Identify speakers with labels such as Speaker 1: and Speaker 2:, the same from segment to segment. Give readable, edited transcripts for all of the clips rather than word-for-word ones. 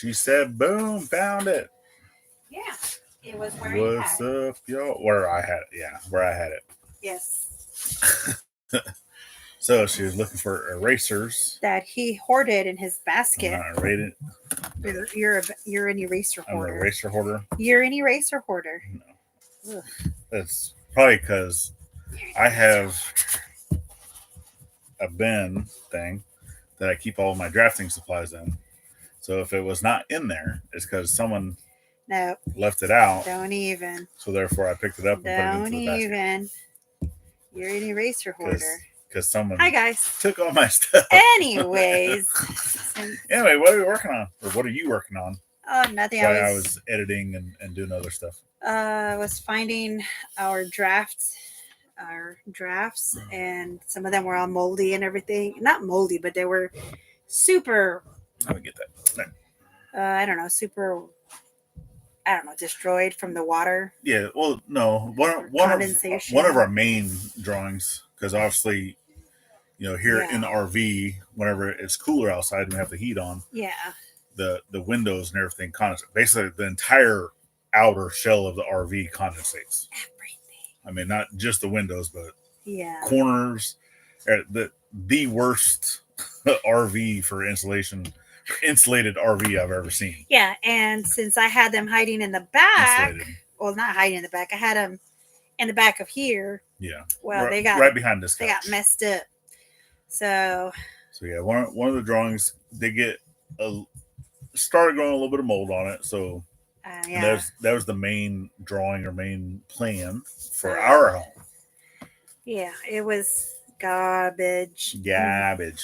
Speaker 1: She said, boom, found it.
Speaker 2: Yeah. It was where you
Speaker 1: What's
Speaker 2: had it.
Speaker 1: up, y'all? Where I had it. Yeah, where I had it.
Speaker 2: Yes.
Speaker 1: So she was looking for erasers.
Speaker 2: That he hoarded in his
Speaker 1: I'm
Speaker 2: basket.
Speaker 1: not rated.
Speaker 2: You're an eraser
Speaker 1: I'm an
Speaker 2: hoarder.
Speaker 1: eraser hoarder.
Speaker 2: You're an eraser hoarder.
Speaker 1: No.
Speaker 2: Ugh.
Speaker 1: That's probably because I have a bin thing that I keep all my drafting supplies in. So if it was not in there, it's because someone
Speaker 2: No.
Speaker 1: left it out.
Speaker 2: Don't even.
Speaker 1: So therefore, I picked it up and put it
Speaker 2: Don't
Speaker 1: into the basket.
Speaker 2: even. You're an eraser hoarder.
Speaker 1: Because someone
Speaker 2: Hi guys.
Speaker 1: took all my stuff.
Speaker 2: Anyways.
Speaker 1: Anyway, what are we working on? Or what are you working on?
Speaker 2: Oh, nothing.
Speaker 1: While I was editing and doing other stuff.
Speaker 2: I was finding our drafts, and some of them were all moldy and everything. Not moldy, but they were super.
Speaker 1: Let me get that.
Speaker 2: I don't know, destroyed from the water.
Speaker 1: Yeah, well, no, one of our main drawings, because obviously, here in the RV, whenever it's cooler outside and we have the heat on, the windows and everything condensate. Basically, the entire outer shell of the RV condensates. Everything. I mean, not just the windows, but corners. The worst RV for insulated RV I've ever seen.
Speaker 2: Yeah, and since I had them hiding in the back, well, not hiding in the back, I had them in the back of here.
Speaker 1: Yeah.
Speaker 2: Well, they got
Speaker 1: right behind this couch.
Speaker 2: They got messed up. So
Speaker 1: yeah, one of the drawings they started growing a little bit of mold on it. So that was the main drawing or main plan for our home.
Speaker 2: Yeah, it was garbage.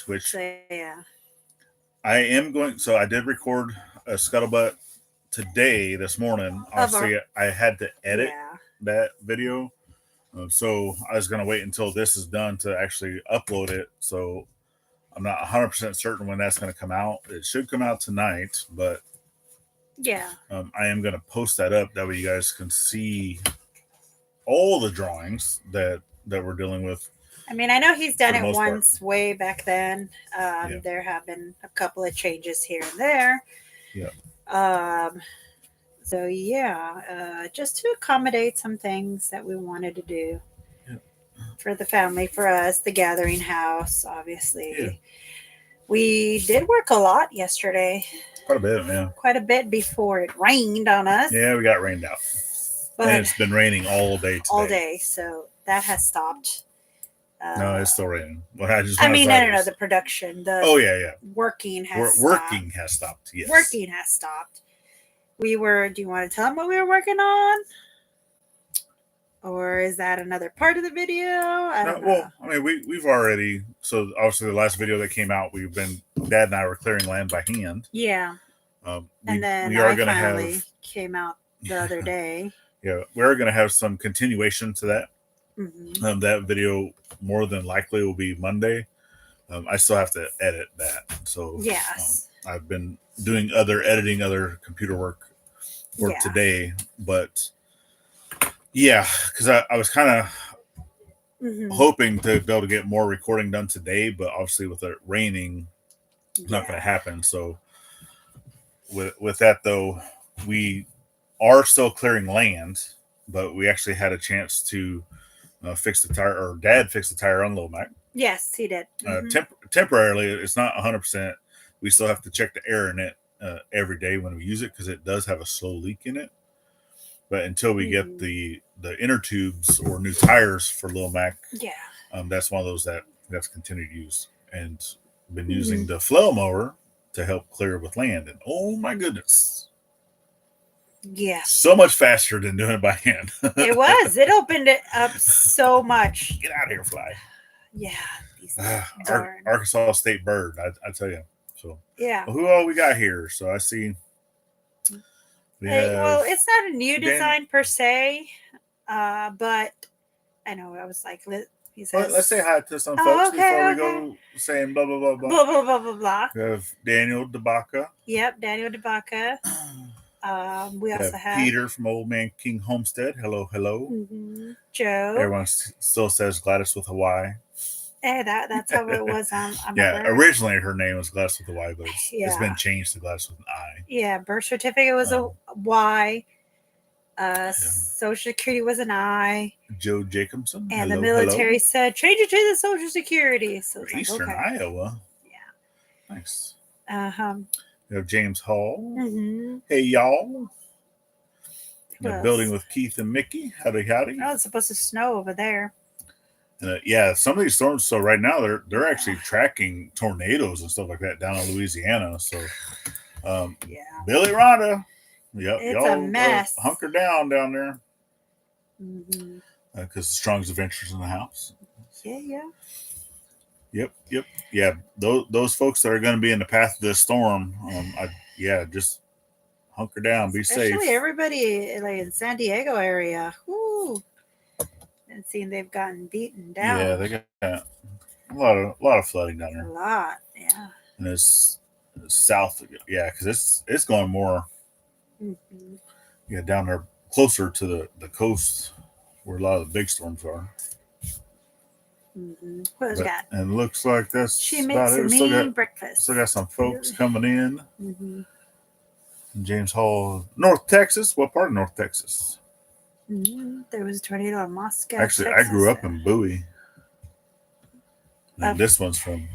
Speaker 1: Which
Speaker 2: yeah.
Speaker 1: I am going. So I did record a scuttlebutt today, this morning. Obviously, I had to edit that video. So I was going to wait until this is done to actually upload it. So I'm not 100% certain when that's going to come out. It should come out tonight, but I am going to post that up. That way you guys can see all the drawings that we're dealing with.
Speaker 2: I mean, I know he's done it once way back then. There have been a couple of changes here and there.
Speaker 1: Yeah.
Speaker 2: So just to accommodate some things that we wanted to do for the family, for us, the gathering house, obviously. Yeah. We did work a lot yesterday.
Speaker 1: Quite a bit, yeah.
Speaker 2: Quite a bit before it rained on us.
Speaker 1: Yeah, we got rained out. But and it's been raining all day today.
Speaker 2: All day, so that has stopped.
Speaker 1: No, it's still raining. Well,
Speaker 2: no, the production. Working has stopped.
Speaker 1: Working has stopped, yes.
Speaker 2: Working has stopped. Do you want to tell them what we were working on? Or is that another part of the video? I don't know.
Speaker 1: Well, I mean, we've already, so obviously the last video that came out, Dad and I were clearing land by hand.
Speaker 2: Yeah. And then we are going to have came out the other day.
Speaker 1: Yeah, we're going to have some continuation to that.
Speaker 2: Mm-hmm.
Speaker 1: That video more than likely will be Monday. I still have to edit that. So I've been doing other computer work today. But yeah, because I was kind of hoping to be able to get more recording done today, but obviously with it raining, it's not going to happen. So with that though, we are still clearing land, but we actually had a chance to fix the tire, or Dad fixed the tire on Lomac.
Speaker 2: Yes, he did.
Speaker 1: Temporarily, it's not 100%. We still have to check the air in it every day when we use it, because it does have a slow leak in it. But until we get the inner tubes or new tires for Lomac, that's one of those that we have to continue to use. And been using the flail mower to help clear with land. And oh my goodness.
Speaker 2: Yeah.
Speaker 1: So much faster than doing it by hand.
Speaker 2: It was. It opened it up so much.
Speaker 1: Get out of here, fly.
Speaker 2: Yeah.
Speaker 1: Arkansas State bird, I tell you. So
Speaker 2: yeah.
Speaker 1: Well, who all we got here? So I see.
Speaker 2: Well, it's not a new design per se, but I know I was like, he says,
Speaker 1: let's say hi to some folks before we go saying blah blah blah blah
Speaker 2: blah blah blah blah blah.
Speaker 1: We have Daniel DeBaca.
Speaker 2: Yep, Daniel DeBaca. We also have
Speaker 1: Peter from Old Man King Homestead. Hello.
Speaker 2: Joe.
Speaker 1: Everyone still says Gladys with a Y.
Speaker 2: Hey, that's how it was on my
Speaker 1: Yeah,
Speaker 2: birth.
Speaker 1: originally her name was Gladys with a Y, but it's been
Speaker 2: Yeah.
Speaker 1: changed to Gladys with an I.
Speaker 2: Yeah, birth certificate was a Y. Social security was an I.
Speaker 1: Joe Jacobson.
Speaker 2: And the
Speaker 1: Hello,
Speaker 2: military said, change it to the social security. So it's
Speaker 1: Eastern
Speaker 2: like, okay.
Speaker 1: Iowa.
Speaker 2: Yeah.
Speaker 1: Nice.
Speaker 2: Uh-huh.
Speaker 1: You have James Hall.
Speaker 2: Mm-hmm.
Speaker 1: Hey, y'all.
Speaker 2: Who
Speaker 1: Building
Speaker 2: else?
Speaker 1: with Keith and Mickey. Howdy, howdy.
Speaker 2: Oh, it's supposed to snow over there.
Speaker 1: Yeah, some of these storms. So right now they're actually tracking tornadoes and stuff like that down in Louisiana. So,
Speaker 2: Yeah.
Speaker 1: Billy Rhonda, yep,
Speaker 2: It's a
Speaker 1: y'all
Speaker 2: mess.
Speaker 1: hunker down there.
Speaker 2: Mm-hmm.
Speaker 1: Because Strong's Adventures in the house.
Speaker 2: Yeah.
Speaker 1: Yep. Yeah, those folks that are going to be in the path of this storm, just hunker down, be safe.
Speaker 2: Especially everybody like in San Diego area. Whoo. And seeing they've gotten beaten down.
Speaker 1: Yeah, they got a lot of flooding down there.
Speaker 2: A lot, yeah.
Speaker 1: And it's south, yeah, because it's going more, down there closer to the coast where a lot of the big storms are.
Speaker 2: Mm-hmm. Who's got?
Speaker 1: And it looks like that's
Speaker 2: she makes
Speaker 1: about it.
Speaker 2: A mean breakfast.
Speaker 1: Still got some folks coming in.
Speaker 2: Mm-hmm.
Speaker 1: James Hall, North Texas. What part of North Texas?
Speaker 2: Mm-hmm. There was a tornado in Moscow.
Speaker 1: Actually,
Speaker 2: Texas.
Speaker 1: I grew up in Bowie. And this one's from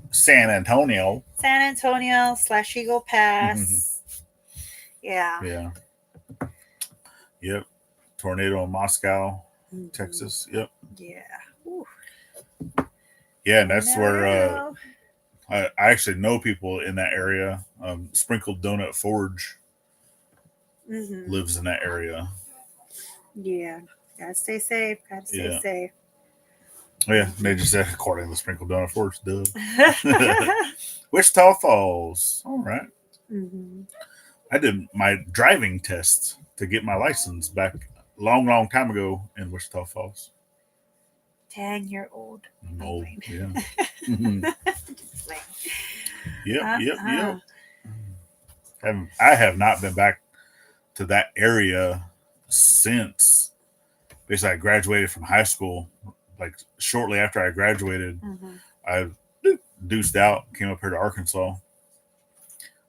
Speaker 1: San Antonio.
Speaker 2: San Antonio / Eagle Pass. Yeah.
Speaker 1: Yep. Tornado in Moscow, Texas. Yep.
Speaker 2: Yeah. Ooh.
Speaker 1: Yeah, and that's where I actually know people in that area. Sprinkled Donut Forge lives in that area.
Speaker 2: Yeah. Gotta stay safe. Safe.
Speaker 1: Oh, yeah, they just said according to Sprinkled Donut Forge. Duh. Wichita Falls. All right.
Speaker 2: Mm-hmm.
Speaker 1: I did my driving test to get my license back long time ago in Wichita Falls.
Speaker 2: Dang, you're old.
Speaker 1: I'm old, yeah. Yep. I have not been back to that area since basically I graduated from high school. Like shortly after I graduated, I deuced out, came up here to Arkansas.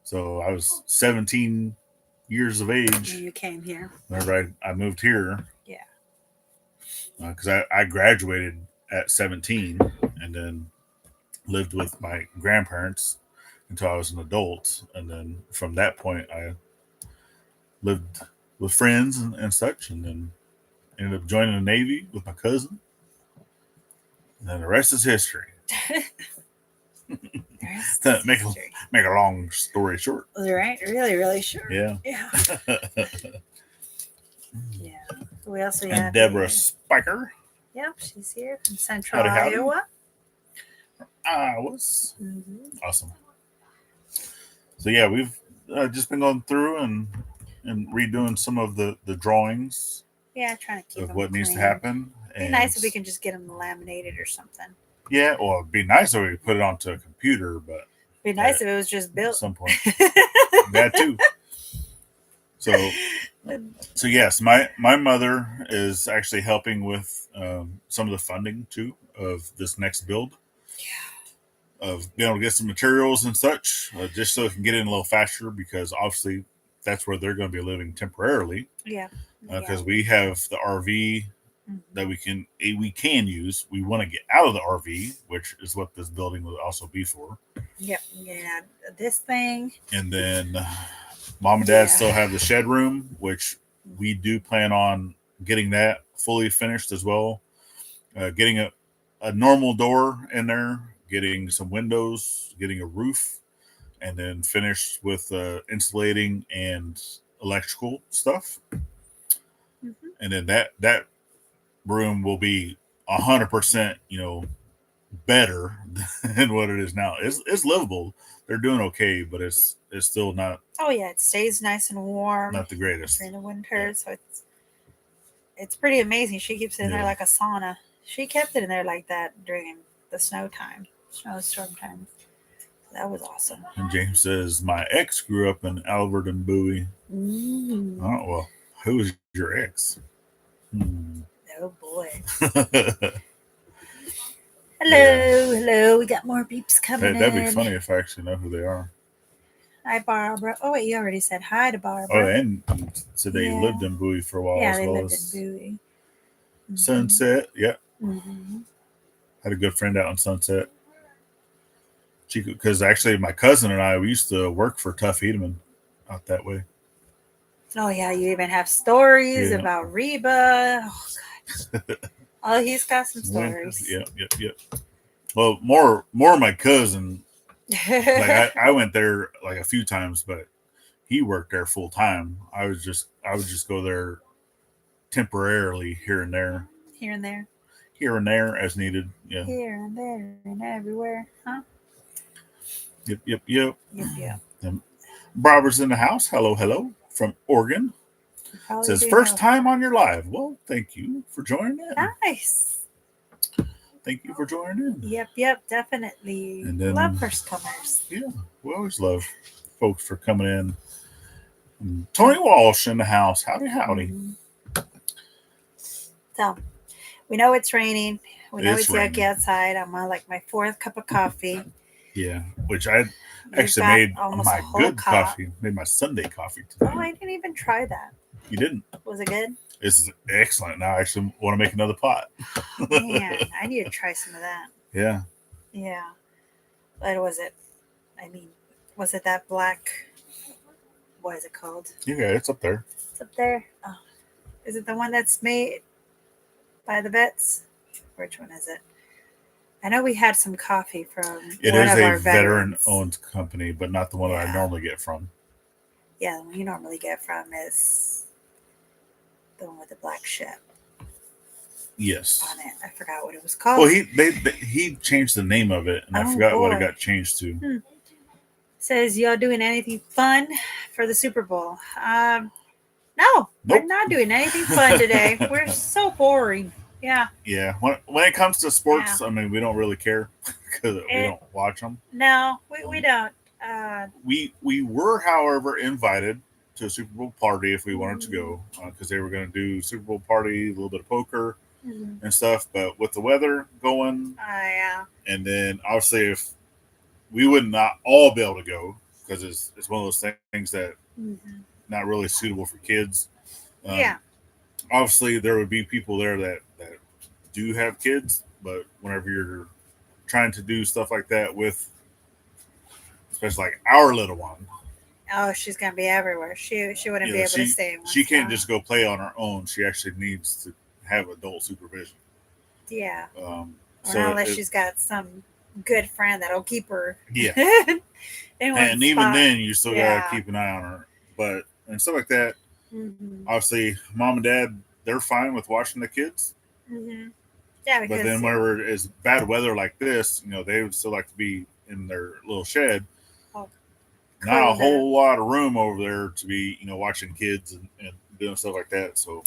Speaker 1: So I was 17 years of age.
Speaker 2: You came here.
Speaker 1: Whenever I moved here.
Speaker 2: Yeah.
Speaker 1: Because I graduated at 17 and then lived with my grandparents until I was an adult. And then from that point, I lived with friends and such, and then ended up joining the Navy with my cousin. And then the rest is history. Make a long story short.
Speaker 2: Right? Really, really short.
Speaker 1: Yeah.
Speaker 2: Yeah. We also
Speaker 1: and
Speaker 2: have
Speaker 1: Deborah Spiker.
Speaker 2: Yep, she's here from Central Iowa.
Speaker 1: Awesome. So yeah, we've just been going through and redoing some of the drawings.
Speaker 2: Yeah, trying to keep
Speaker 1: of what
Speaker 2: clean.
Speaker 1: Needs to happen.
Speaker 2: It'd be nice if we can just get them laminated or something.
Speaker 1: Yeah, well, it'd be nice if we could put it onto a computer, but
Speaker 2: it'd be nice if it was just built
Speaker 1: at some point. That too. So yes, my mother is actually helping with some of the funding too of this next build. Yeah. Of being able to get some materials and such, just so it can get in a little faster, because obviously that's where they're going to be living temporarily.
Speaker 2: Yeah.
Speaker 1: Because we have the RV that we can use. We want to get out of the RV, which is what this building will also be for.
Speaker 2: Yep. Yeah. This thing.
Speaker 1: And then Mom and Dad still have the shed room, which we do plan on getting that fully finished as well. Getting a normal door in there, getting some windows, getting a roof, and then finished with insulating and electrical stuff. And then that room will be 100%, better than what it is now. It's livable. They're doing okay, but it's still not.
Speaker 2: Oh yeah, it stays nice and warm.
Speaker 1: Not the greatest
Speaker 2: during the winter, so it's pretty amazing. She keeps it in there like a sauna. She kept it in there like that during the snowstorm time. That was awesome.
Speaker 1: And James says, my ex grew up in Albert and Bowie. Oh, well, who is your ex?
Speaker 2: Oh, boy. Hello. We got more beeps coming
Speaker 1: That'd be
Speaker 2: in.
Speaker 1: funny if I actually know who they are.
Speaker 2: Hi, Barbara. Oh, wait, you already said hi to
Speaker 1: Oh,
Speaker 2: Barbara.
Speaker 1: and so they lived in Bowie for a while
Speaker 2: Yeah,
Speaker 1: as
Speaker 2: they
Speaker 1: well
Speaker 2: lived
Speaker 1: as
Speaker 2: in Bowie.
Speaker 1: Sunset. Yeah,
Speaker 2: Mm-hmm.
Speaker 1: had a good friend out in Sunset. Because actually, my cousin and I we used to work for Tough Hedeman out that way.
Speaker 2: Oh, yeah, you even have stories
Speaker 1: Yeah.
Speaker 2: about Reba. Oh, God. Oh, he's got some stories.
Speaker 1: Yep. Well, more my cousin. Like I went there like a few times, but he worked there full time. I would just go there temporarily here and there.
Speaker 2: Here and there.
Speaker 1: Here and there as needed. Yeah.
Speaker 2: Here and there and everywhere. Huh?
Speaker 1: Yep.
Speaker 2: Yep.
Speaker 1: Barbara's in the house. Hello from Oregon. Says first time on your live. Well, thank you for joining in.
Speaker 2: Nice.
Speaker 1: Thank you for joining in.
Speaker 2: Yep, definitely.
Speaker 1: And then,
Speaker 2: love first comers.
Speaker 1: Yeah, we always love folks for coming in. Tony Walsh in the house. Howdy.
Speaker 2: Mm-hmm. So, we know it's raining. We know it's yucky outside. I'm on like my 4th cup of coffee.
Speaker 1: Yeah, which I actually made my good coffee. Made my Sunday coffee today.
Speaker 2: Oh, I didn't even try that.
Speaker 1: You didn't?
Speaker 2: Was it good?
Speaker 1: It's excellent. Now I actually want to make another pot.
Speaker 2: Man, I need to try some of that.
Speaker 1: Yeah.
Speaker 2: What was it? I mean, was it that black? What is it called?
Speaker 1: Yeah, it's up there.
Speaker 2: It's up there. Oh. Is it the one that's made by the vets? Which one is it? I know we had some coffee from
Speaker 1: it
Speaker 2: one
Speaker 1: is
Speaker 2: of
Speaker 1: a
Speaker 2: our
Speaker 1: veteran-owned company, but not the one that I normally get from.
Speaker 2: Yeah, the one you normally get from is the one with the black ship.
Speaker 1: Yes.
Speaker 2: On it. I forgot what it was called.
Speaker 1: Well, he changed the name of it, and I forgot what it got changed to.
Speaker 2: Says, y'all doing anything fun for the Super Bowl? No, We're not doing anything fun today. We're so boring. Yeah.
Speaker 1: Yeah. When it comes to sports, I mean, we don't really care because we don't watch them.
Speaker 2: No, we don't.
Speaker 1: We were, however, invited to a Super Bowl party if we wanted to go because they were going to do Super Bowl party, a little bit of poker and stuff. But with the weather going, and then obviously if we would not all be able to go because it's one of those things that not really suitable for kids. Obviously, there would be people there that do have kids, but whenever you're trying to do stuff like that with, especially like our little one.
Speaker 2: Oh, she's gonna be everywhere. She wouldn't be able to stay.
Speaker 1: She can't just go play on her own. She actually needs to have adult supervision.
Speaker 2: Yeah.
Speaker 1: So
Speaker 2: unless she's got some good friend that'll keep her.
Speaker 1: Yeah.
Speaker 2: and
Speaker 1: even then, you still gotta keep an eye on her. But and stuff like that. Obviously, mom and dad, they're fine with watching the kids.
Speaker 2: Yeah,
Speaker 1: but then whenever it's bad weather like this, they would still like to be in their little shed. Not a whole lot of room over there to be, watching kids and doing stuff like that. So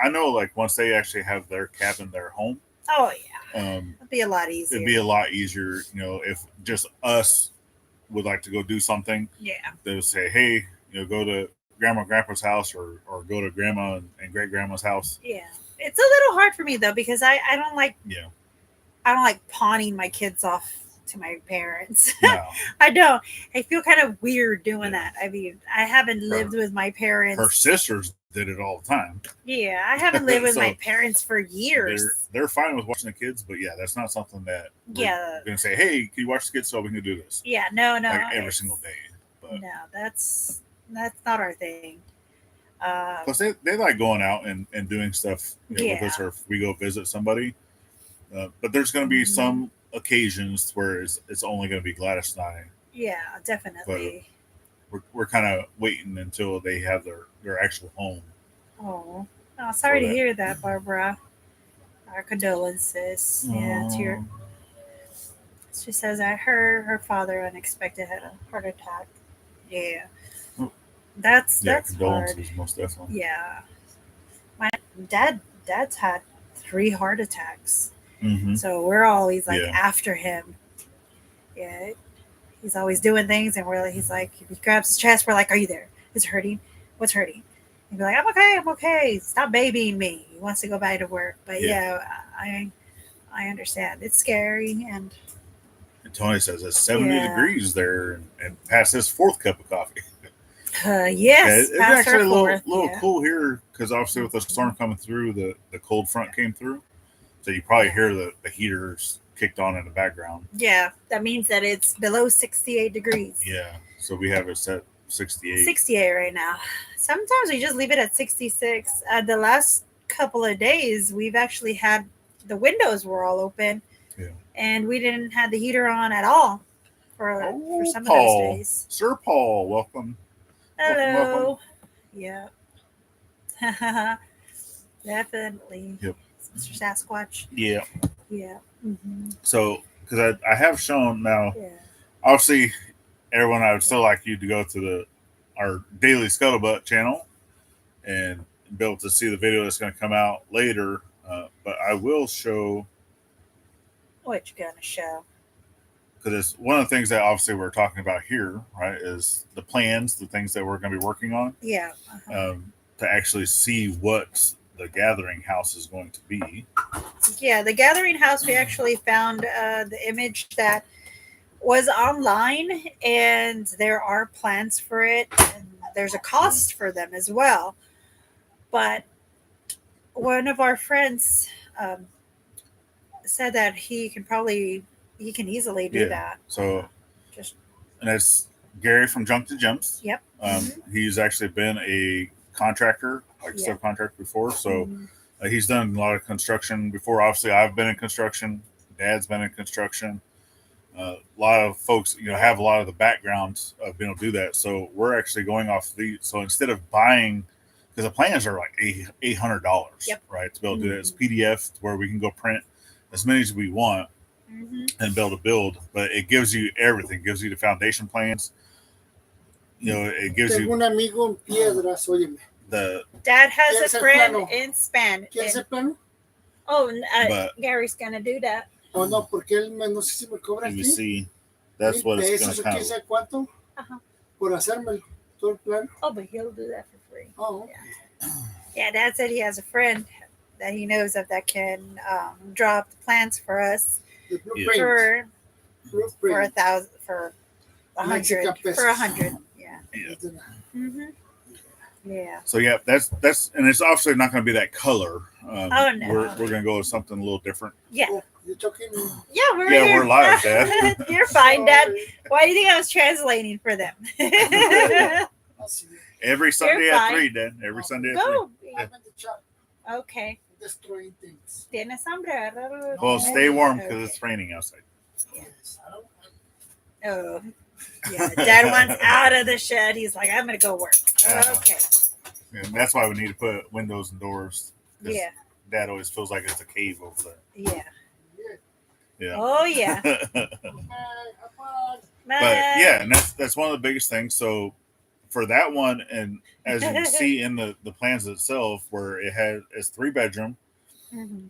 Speaker 1: I know, like once they actually have their cabin, their home.
Speaker 2: Oh yeah, it'd be a lot easier.
Speaker 1: It'd be a lot easier, if just us would like to go do something.
Speaker 2: Yeah,
Speaker 1: they would say, hey, go to grandma and grandpa's house or go to grandma and great grandma's house.
Speaker 2: Yeah, it's a little hard for me though because I don't like I don't like pawning my kids off to my parents. No. I don't. I feel kind of weird doing that. I mean, I haven't lived with my parents.
Speaker 1: Her sisters did it all the time.
Speaker 2: Yeah, I haven't lived with my parents for years.
Speaker 1: They're fine with watching the kids, but that's not something that we're going to say, hey, can you watch the kids so we can do this?
Speaker 2: Yeah, no.
Speaker 1: Like every single day.
Speaker 2: But no, that's not our thing.
Speaker 1: Plus, they like going out and doing stuff with us, or if we go visit somebody. But there's going to be some occasions where it's only going to be Gladys and I.
Speaker 2: Yeah, definitely.
Speaker 1: But we're kind of waiting until they have their actual home.
Speaker 2: Oh, sorry to hear that, Barbara. Our condolences. Yeah, to your. She says that her father unexpected had a heart attack. Yeah. That's
Speaker 1: condolences,
Speaker 2: hard.
Speaker 1: Most definitely.
Speaker 2: Yeah, my dad's had 3 heart attacks, so we're always like after him. Yeah, he's always doing things, and he's like, if he grabs his chest, we're like, "Are you there? Is it hurting? What's hurting?" He'd be like, I'm okay. Stop babying me." He wants to go back to work, but I understand. It's scary, and
Speaker 1: Tony says it's 70 degrees there, and past his fourth cup of coffee.
Speaker 2: Yes,
Speaker 1: it's actually a little
Speaker 2: yeah.
Speaker 1: cool here because obviously with the storm coming through, the cold front came through, so you probably hear the heaters kicked on in the background.
Speaker 2: Yeah, that means that it's below 68 degrees.
Speaker 1: Yeah, so we have it set 68.
Speaker 2: 68 right now. Sometimes we just leave it at 66. The last couple of days, we've actually had the windows were all open, and we didn't have the heater on at all for some
Speaker 1: Paul,
Speaker 2: of those days.
Speaker 1: Sir Paul, welcome.
Speaker 2: Hello. Yeah. Definitely.
Speaker 1: Yep.
Speaker 2: Mr. Sasquatch.
Speaker 1: Yeah.
Speaker 2: Yeah. Mm-hmm.
Speaker 1: So, because I have shown now, obviously, everyone, I would still like you to go to our Daily Scuttlebutt channel and be able to see the video that's going to come out later. But I will show.
Speaker 2: What you going to show?
Speaker 1: Because it's one of the things that obviously we're talking about here, right, is the plans, the things that we're going to be working on.
Speaker 2: Yeah.
Speaker 1: To actually see what the gathering house is going to be.
Speaker 2: Yeah, the gathering house, we actually found the image that was online, and there are plans for it, and there's a cost for them as well. But one of our friends said that he can easily do that.
Speaker 1: So, and it's Gary from Junk to Gems.
Speaker 2: Yep.
Speaker 1: He's actually been a contractor, like subcontractor before. So he's done a lot of construction before. Obviously, I've been in construction. Dad's been in construction. A lot of folks, have a lot of the backgrounds of being able to do that. So we're actually going off so instead of buying, because the plans are like $800, right? To be able to do that. It's PDF where we can go print as many as we want and be able to build. But it gives you everything. It gives you the foundation plans. It gives you.
Speaker 3: Un amigo en Piedras, óyeme.
Speaker 2: Dad has a friend in Spanish.
Speaker 3: ¿Quieres el plano?
Speaker 2: Oh, Gary's gonna do that.
Speaker 3: Oh no, porque él no sé si me cobra
Speaker 1: aquí. You see, that's what it's gonna
Speaker 3: come. ¿Quién sabe cuánto? Por hacérmelo todo el plano.
Speaker 2: Oh, but he'll do that for free.
Speaker 3: Oh.
Speaker 2: Yeah, Dad said he has a friend that he knows of that can draw up the plans for us for $1,000 for $100. Yeah. Yeah.
Speaker 1: So that's and it's obviously not going to be that color.
Speaker 2: No.
Speaker 1: We're going to go with something a little different.
Speaker 2: Yeah.
Speaker 3: Oh, you're talking.
Speaker 2: Yeah, we're
Speaker 1: live, Dad.
Speaker 2: You're fine, Dad. Why do you think I was translating for them?
Speaker 1: Every Sunday at 3, Dad. Every Sunday at 3.
Speaker 3: I'm in the chat.
Speaker 2: Okay.
Speaker 3: Destroying things.
Speaker 2: Tienes hambre?
Speaker 1: Well, stay warm because it's raining outside.
Speaker 3: Yes.
Speaker 2: Oh. Yeah, Dad wants out of the shed. He's like, I'm going to go work. Okay.
Speaker 1: And that's why we need to put windows and doors.
Speaker 2: Yeah.
Speaker 1: Dad always feels like it's a cave over there.
Speaker 2: Yeah.
Speaker 1: Yeah.
Speaker 2: Oh, yeah.
Speaker 1: But yeah, and that's one of the biggest things. So for that one, and as you can see in the plans itself, where it's 3-bedroom,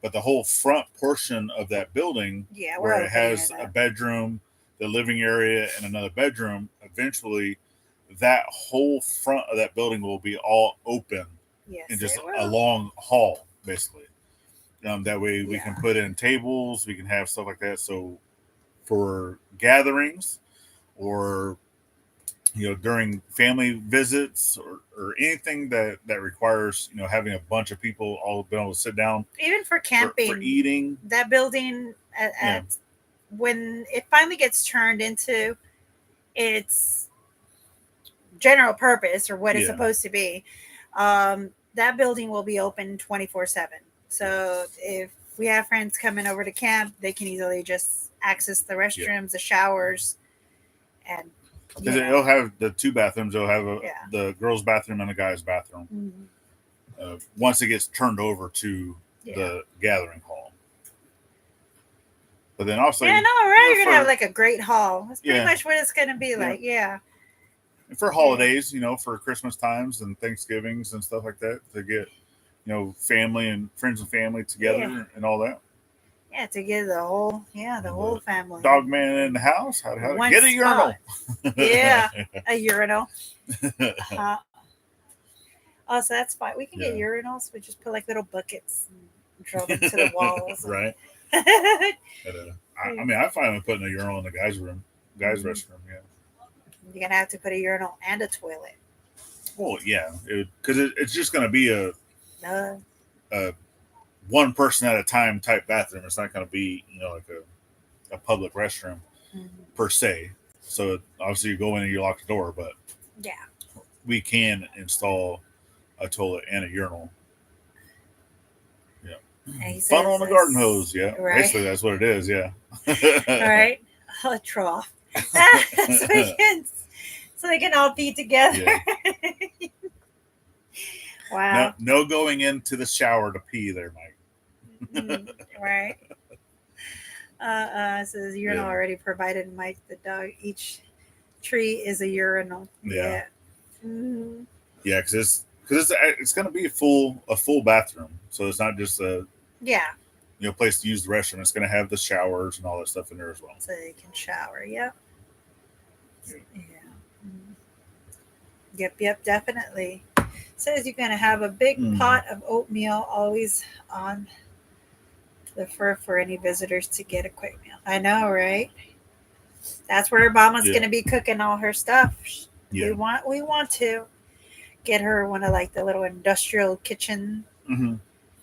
Speaker 1: but the whole front portion of that building, where it has a bedroom, the living area, and another bedroom, eventually that whole front of that building will be all open and just a long hall, basically. That way we can put in tables, we can have stuff like that. So for gatherings or during family visits or anything that requires having a bunch of people all being able to sit down,
Speaker 2: even for camping,
Speaker 1: for eating,
Speaker 2: that building when it finally gets turned into its general purpose or what it's supposed to be, that building will be open 24/7. So if we have friends coming over to camp, they can easily just access the restrooms, the showers, and
Speaker 1: it'll have the 2 bathrooms. It'll have the girls' bathroom and the guys' bathroom. Once it gets turned over to the gathering hall. But then also,
Speaker 2: you're gonna have like a great hall. That's pretty much what it's gonna be like. Yeah.
Speaker 1: And for holidays, for Christmas times and Thanksgivings and stuff like that, to get family and friends and family together and all that.
Speaker 2: Yeah, to get the whole family.
Speaker 1: Dog man in the house. How to get a urinal.
Speaker 2: Yeah, a urinal. Oh, so that's fine. We can get urinals. We just put like little buckets and draw them to the walls.
Speaker 1: Right. I mean, I find putting a urinal in the guys' restroom. Yeah.
Speaker 2: You're gonna have to put a urinal and a toilet.
Speaker 1: Well, yeah, because it's just gonna be
Speaker 2: Uh,
Speaker 1: a one person at a time type bathroom. It's not gonna be like a public restroom per se. So obviously you go in and you lock the door, but
Speaker 2: yeah,
Speaker 1: we can install a toilet and a urinal. Yeah. Fun on the garden hose. Yeah.
Speaker 2: Right.
Speaker 1: Basically that's what it is. Yeah.
Speaker 2: All right. A trough. so they can all be together. Yeah. Wow.
Speaker 1: No going into the shower to pee there, Mike.
Speaker 2: Right. So the urinal already provided Mike the dog. Each tree is a urinal.
Speaker 1: Yeah.
Speaker 2: Mm-hmm.
Speaker 1: Yeah, because it's going to be a full bathroom, so it's not just a place to use the restroom. It's going to have the showers and all that stuff in there as well.
Speaker 2: So they can shower. Yep. Yeah. Yep. Definitely. Says you're going to have a big pot of oatmeal always on the fur for any visitors to get a quick meal. I know, right? That's where Mama's going to be cooking all her stuff. Yeah. We want to get her one of the little industrial kitchen,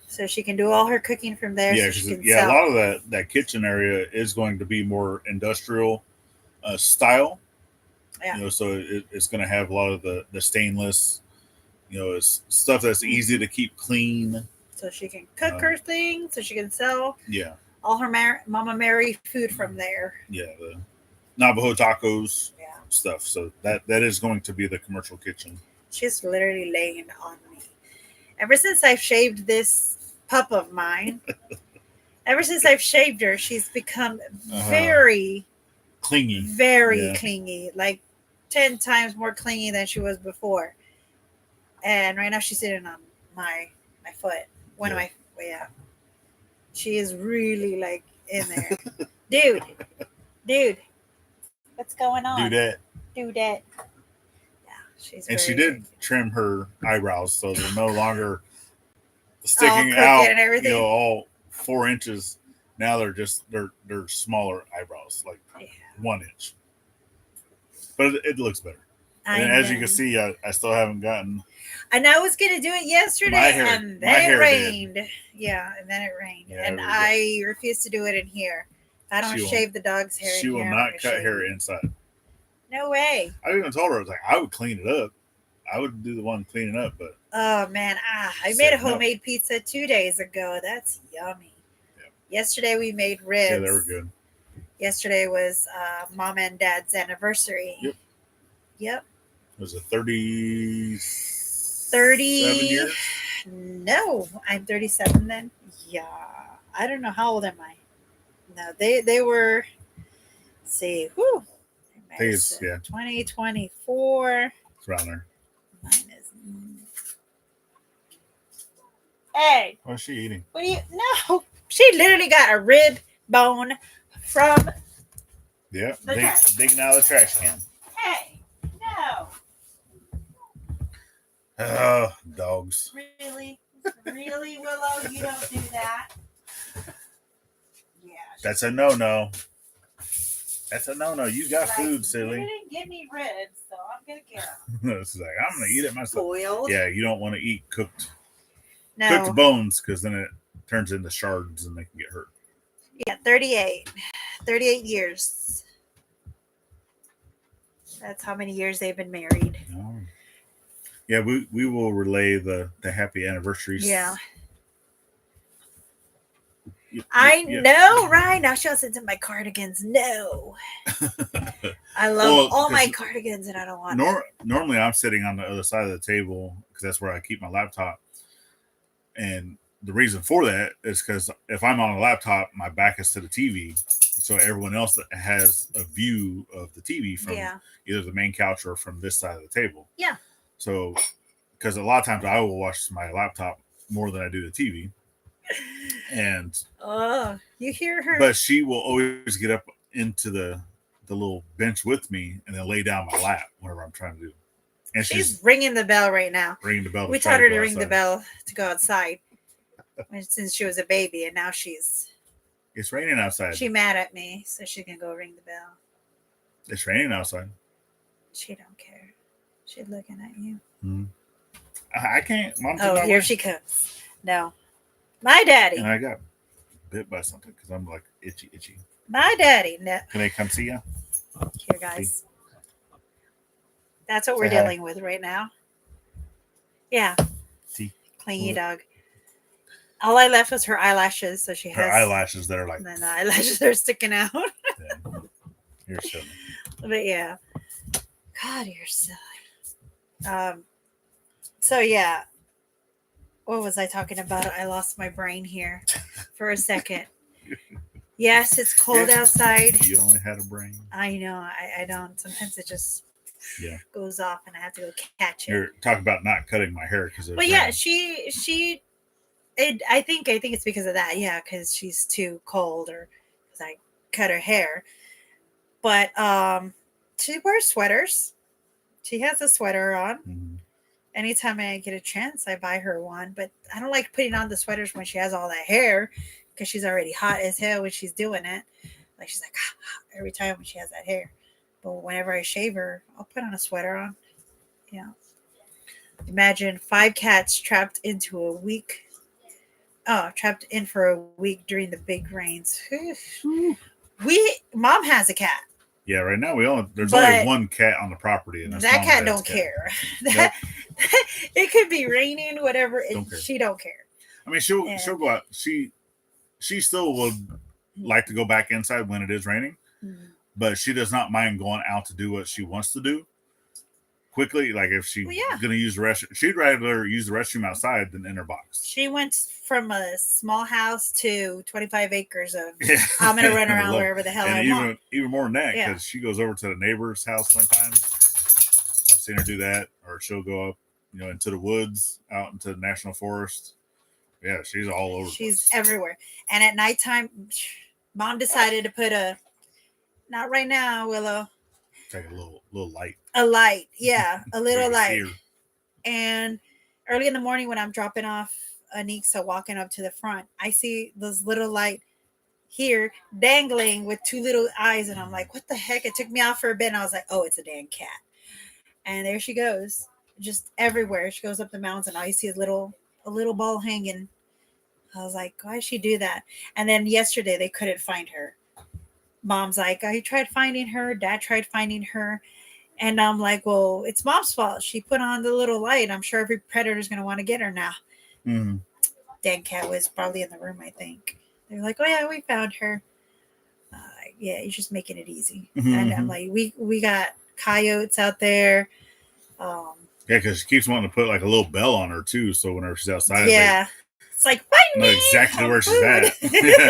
Speaker 2: so she can do all her cooking from there.
Speaker 1: Yeah,
Speaker 2: so
Speaker 1: a lot of that kitchen area is going to be more industrial style.
Speaker 2: Yeah.
Speaker 1: So it's going to have a lot of the stainless, it's stuff that's easy to keep clean.
Speaker 2: So she can cook her thing, so she can sell.
Speaker 1: Yeah.
Speaker 2: All her Mama Mary food from there.
Speaker 1: Yeah, the Navajo tacos stuff. So that is going to be the commercial kitchen.
Speaker 2: She's literally laying on me. Ever since I've shaved this pup of mine, ever since I've shaved her, she's become very
Speaker 1: clingy.
Speaker 2: Very clingy. 10 times more clingy than she was before. And right now she's sitting on my foot. She is really in there. Dude. What's going on? Do that. Yeah,
Speaker 1: she did trim her eyebrows, so they're no longer sticking out.
Speaker 2: And everything.
Speaker 1: All 4 inches. Now they're smaller eyebrows, 1 inch. But it looks better. And as you can see, I still haven't gotten.
Speaker 2: And I was going to do it yesterday, and then it rained. Yeah, and then it rained. Yeah, and I refuse to do it in here. I don't shave the dog's hair.
Speaker 1: She will not cut hair inside.
Speaker 2: No way.
Speaker 1: I even told her, I was I would clean it up. I would do the one cleaning up, but.
Speaker 2: Oh, man. I made a homemade pizza 2 days ago. That's yummy. Yeah. Yesterday we made ribs.
Speaker 1: Yeah, they were good.
Speaker 2: Yesterday was Mom and Dad's anniversary. Yep.
Speaker 1: Was it 30 years?
Speaker 2: No, I'm 37 then. Yeah. I don't know. How old am I? No, they were, let's see. Whew.
Speaker 1: I think it's,
Speaker 2: 2024.
Speaker 1: It's around there.
Speaker 2: Mine is. Hey.
Speaker 1: What's she eating?
Speaker 2: What do you? No. She literally got a rib bone from.
Speaker 1: Yeah. Digging out of the trash can.
Speaker 2: Hey. No.
Speaker 1: Oh, dogs.
Speaker 2: Really, Willow? You don't do that. Yeah.
Speaker 1: That's a no-no. That's a no-no. You got food, silly.
Speaker 2: You didn't give me ribs, so I'm gonna get them.
Speaker 1: It's I'm gonna eat it myself.
Speaker 2: Spoiled.
Speaker 1: Yeah, you don't want to eat cooked bones because then it turns into shards and they can get hurt.
Speaker 2: Yeah, 38 years. That's how many years they've been married.
Speaker 1: Oh. Yeah, we will relay the happy anniversaries.
Speaker 2: Yeah. I know, right? Now she'll send to my cardigans. No. I love all my cardigans and I don't want
Speaker 1: normally I'm sitting on the other side of the table because that's where I keep my laptop. And the reason for that is because if I'm on a laptop, my back is to the TV. So everyone else has a view of the TV from either the main couch or from this side of the table.
Speaker 2: Yeah.
Speaker 1: So, because a lot of times I will watch my laptop more than I do the TV. And
Speaker 2: you hear her.
Speaker 1: But she will always get up into the little bench with me and then lay down my lap whenever I'm trying to do. And
Speaker 2: she's ringing the bell right now.
Speaker 1: Ringing the bell.
Speaker 2: We taught her to ring the bell to go outside since she was a baby, and now she's
Speaker 1: It's raining outside.
Speaker 2: She mad at me, so she can go ring the bell.
Speaker 1: It's raining outside.
Speaker 2: She don't care. She's looking at you.
Speaker 1: Mm-hmm. I can't. Mom,
Speaker 2: here she comes. No. My daddy.
Speaker 1: And I got bit by something because I'm like itchy.
Speaker 2: My daddy. No.
Speaker 1: Can they come see you?
Speaker 2: Here, guys. See? That's what we're dealing with right now. Yeah.
Speaker 1: See?
Speaker 2: Clingy dog. All I left was her eyelashes, so she has
Speaker 1: her eyelashes that are like.
Speaker 2: And then the eyelashes are sticking out.
Speaker 1: Yeah. You're silly.
Speaker 2: But yeah. God, you're silly. So yeah. What was I talking about? I lost my brain here for a second. Yes, it's cold outside.
Speaker 1: You only had a brain.
Speaker 2: I know. I don't. Sometimes it just goes off, and I have to go catch it.
Speaker 1: You're talking about not cutting my hair because.
Speaker 2: But yeah, she. I think it's because of that. Yeah, because she's too cold, or because I cut her hair. But she wears sweaters. She has a sweater on.
Speaker 1: Mm-hmm.
Speaker 2: Anytime I get a chance, I buy her one. But I don't like putting on the sweaters when she has all that hair because she's already hot as hell when she's doing it. Like she's like every time when she has that hair. But whenever I shave her, I'll put on a sweater on. Yeah. Imagine 5 cats trapped into a week. Trapped in for a week during the big rains. Mom has a cat.
Speaker 1: Yeah, right now there's only one cat on the property, and
Speaker 2: that cat don't care. It could be raining, whatever. She don't care.
Speaker 1: I mean, she'll go out. She still would like to go back inside when it is raining, but she does not mind going out to do what she wants to do quickly. Like if she's gonna use the restroom, she'd rather use the restroom outside than in her box.
Speaker 2: She went from a small house to 25 acres of I'm gonna run around wherever the hell I want.
Speaker 1: Even more than that, because she goes over to the neighbor's house sometimes. I've seen her do that, or she'll go up, into the woods, out into the national forest. Yeah, she's all over.
Speaker 2: She's everywhere. And at nighttime, Mom decided to put not right now, Willow.
Speaker 1: Take a little light.
Speaker 2: A light, yeah, a little light. And early in the morning when I'm dropping off Aniksa walking up to the front, I see this little light here dangling with 2 little eyes, and I'm like, what the heck? It took me out for a bit, and I was like, oh, it's a damn cat. And there she goes, just everywhere. She goes up the mountains, and all you see is a little ball hanging. I was like, why did she do that? And then yesterday they couldn't find her. Mom's like, I tried finding her. Dad tried finding her. And I'm like, well, it's Mom's fault. She put on the little light. I'm sure every predator is going to want to get her now.
Speaker 1: Mm-hmm.
Speaker 2: Dan Cat was probably in the room, I think. They're like, oh, yeah, we found her. Yeah, you're just making it easy.
Speaker 1: Mm-hmm.
Speaker 2: And I'm like, we got coyotes out there.
Speaker 1: Yeah, because she keeps wanting to put like a little bell on her, too. So whenever she's outside,
Speaker 2: it's like, find me.
Speaker 1: Know exactly where she's at. Yeah.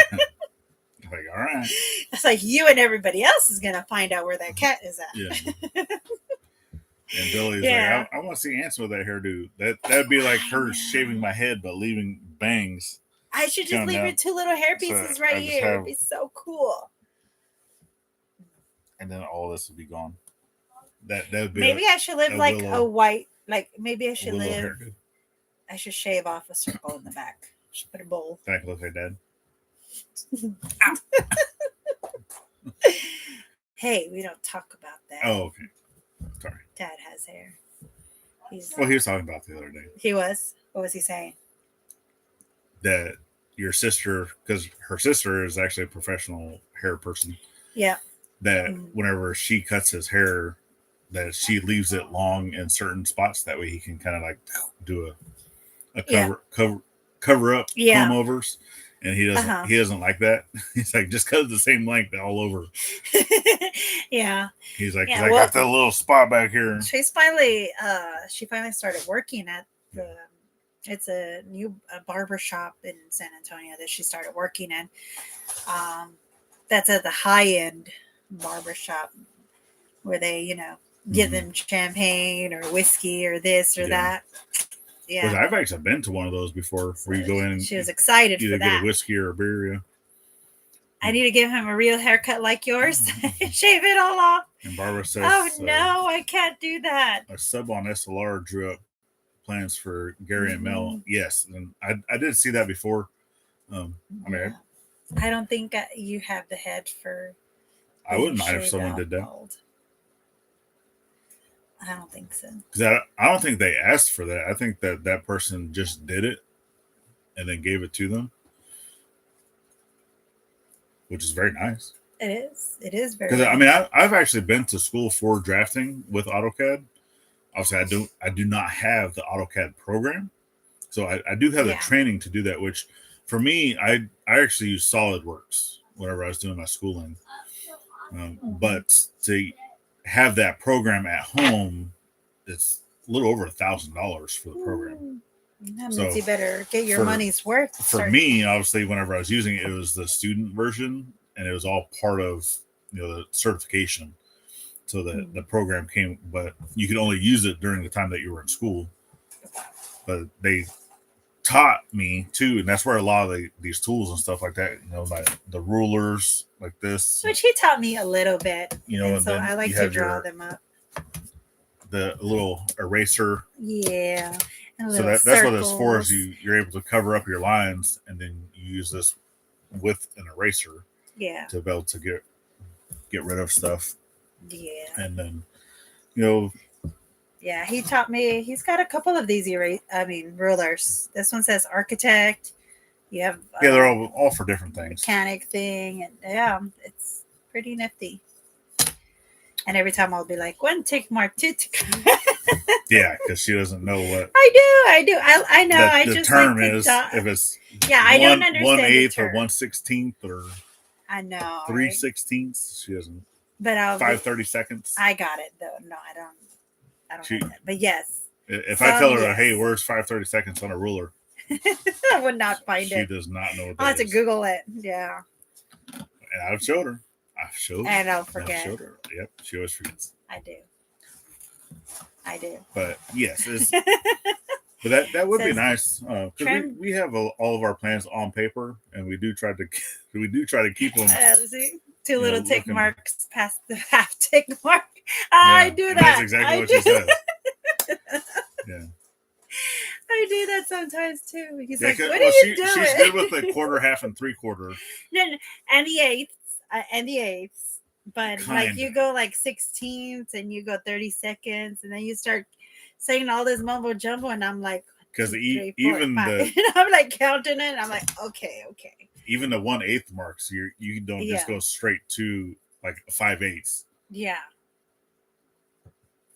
Speaker 1: Like, all right.
Speaker 2: It's like you and everybody else is gonna find out where that cat is at.
Speaker 1: Yeah. And Billy's like, I want to see Ants with that hairdo. That'd be like her shaving my head but leaving bangs.
Speaker 2: I should just leave her 2 little hair pieces right here. It'd be so cool.
Speaker 1: And then all this would be gone. That would be.
Speaker 2: Maybe I should live like a white. Like maybe I should live. Hairdo. I should shave off a circle in the back. Just put a bowl.
Speaker 1: Back look like Dad.
Speaker 2: Hey, we don't talk about that.
Speaker 1: Oh, okay. Sorry.
Speaker 2: Dad has hair.
Speaker 1: He was talking about the other day.
Speaker 2: He was? What was he saying?
Speaker 1: That your sister, because her sister is actually a professional hair person.
Speaker 2: Yeah.
Speaker 1: That whenever she cuts his hair, that she leaves it long in certain spots. That way he can kind of like do a cover up comb overs. And he doesn't like that. He's like, just cut it the same length all over.
Speaker 2: Yeah.
Speaker 1: He's like, I got that little spot back here.
Speaker 2: She finally started working at it's a new barber shop in San Antonio that she started working in. That's at the high end barber shop where they, give them champagne or whiskey or this or that. Yeah.
Speaker 1: Because I've actually been to one of those before where you go in and
Speaker 2: she was excited for that.
Speaker 1: Either get a whiskey or a beer, yeah.
Speaker 2: I need to give him a real haircut like yours. Shave it all off.
Speaker 1: And Barbara says,
Speaker 2: oh, no, I can't do that.
Speaker 1: A sub on SLR drew up plans for Gary and Mel. Yes. And I did see that before.
Speaker 2: I don't think you have the head for.
Speaker 1: I wouldn't mind if someone did that.
Speaker 2: Bald. I don't think so.
Speaker 1: Because I don't think they asked for that. I think that person just did it and then gave it to them, which is very nice.
Speaker 2: It is. It is very.
Speaker 1: Because I mean, I've actually been to school for drafting with AutoCAD. Obviously, I do not have the AutoCAD program, so I do have the training to do that. Which, for me, I actually use SolidWorks whenever I was doing my schooling. But to have that program at home, it's a little over $1,000 for the program.
Speaker 2: That means you better get your money's worth.
Speaker 1: For me, obviously, whenever I was using it, it was the student version, and it was all part of the certification. So the program came, but you could only use it during the time that you were in school. But they taught me too, and that's where a lot of these tools and stuff like that, like the rulers like this.
Speaker 2: Which he taught me a little bit. And so I like to draw them up.
Speaker 1: The little eraser.
Speaker 2: Yeah.
Speaker 1: So that's what it's for, is you're able to cover up your lines, and then you use this with an eraser.
Speaker 2: Yeah.
Speaker 1: To be able to get rid of stuff.
Speaker 2: Yeah.
Speaker 1: And then,
Speaker 2: Yeah, he taught me. He's got a couple of these rulers. This one says architect. You have
Speaker 1: they're all for different things.
Speaker 2: Mechanic thing, and it's pretty nifty. And every time I'll be like, one tick mark, two tick.
Speaker 1: Yeah, because she doesn't know what.
Speaker 2: I do. I know. I
Speaker 1: the
Speaker 2: just
Speaker 1: term
Speaker 2: like
Speaker 1: is if it's
Speaker 2: I don't understand
Speaker 1: 1/8 or 1/16 or
Speaker 2: I know
Speaker 1: 3/16. She doesn't.
Speaker 2: But I'll
Speaker 1: 5/32.
Speaker 2: I got it though. No, I don't know that. But yes.
Speaker 1: If I tell her, hey, where's 5/32 on a ruler?
Speaker 2: I would not find
Speaker 1: it. She does not know what that
Speaker 2: I'll have to Google it. Yeah.
Speaker 1: And I've showed her.
Speaker 2: And I'll forget.
Speaker 1: I've showed her. Yep. She always forgets.
Speaker 2: I do.
Speaker 1: But yes, but that would be nice, because we have all of our plans on paper, and we do try to keep them.
Speaker 2: See? Two little tick marks past the half tick mark. I do that.
Speaker 1: That's exactly what she said. Yeah.
Speaker 2: I do that sometimes too. He's like, "What are you doing?"
Speaker 1: She's good with the quarter, half, and 3/4.
Speaker 2: No, and the eighths. But like you go like 16ths and you go 30 seconds, and then you start saying all this mumbo jumbo, and I'm like,
Speaker 1: because even
Speaker 2: I'm like counting it. And I'm like, okay.
Speaker 1: Even the 1/8 marks, you don't just go straight to like 5/8.
Speaker 2: Yeah.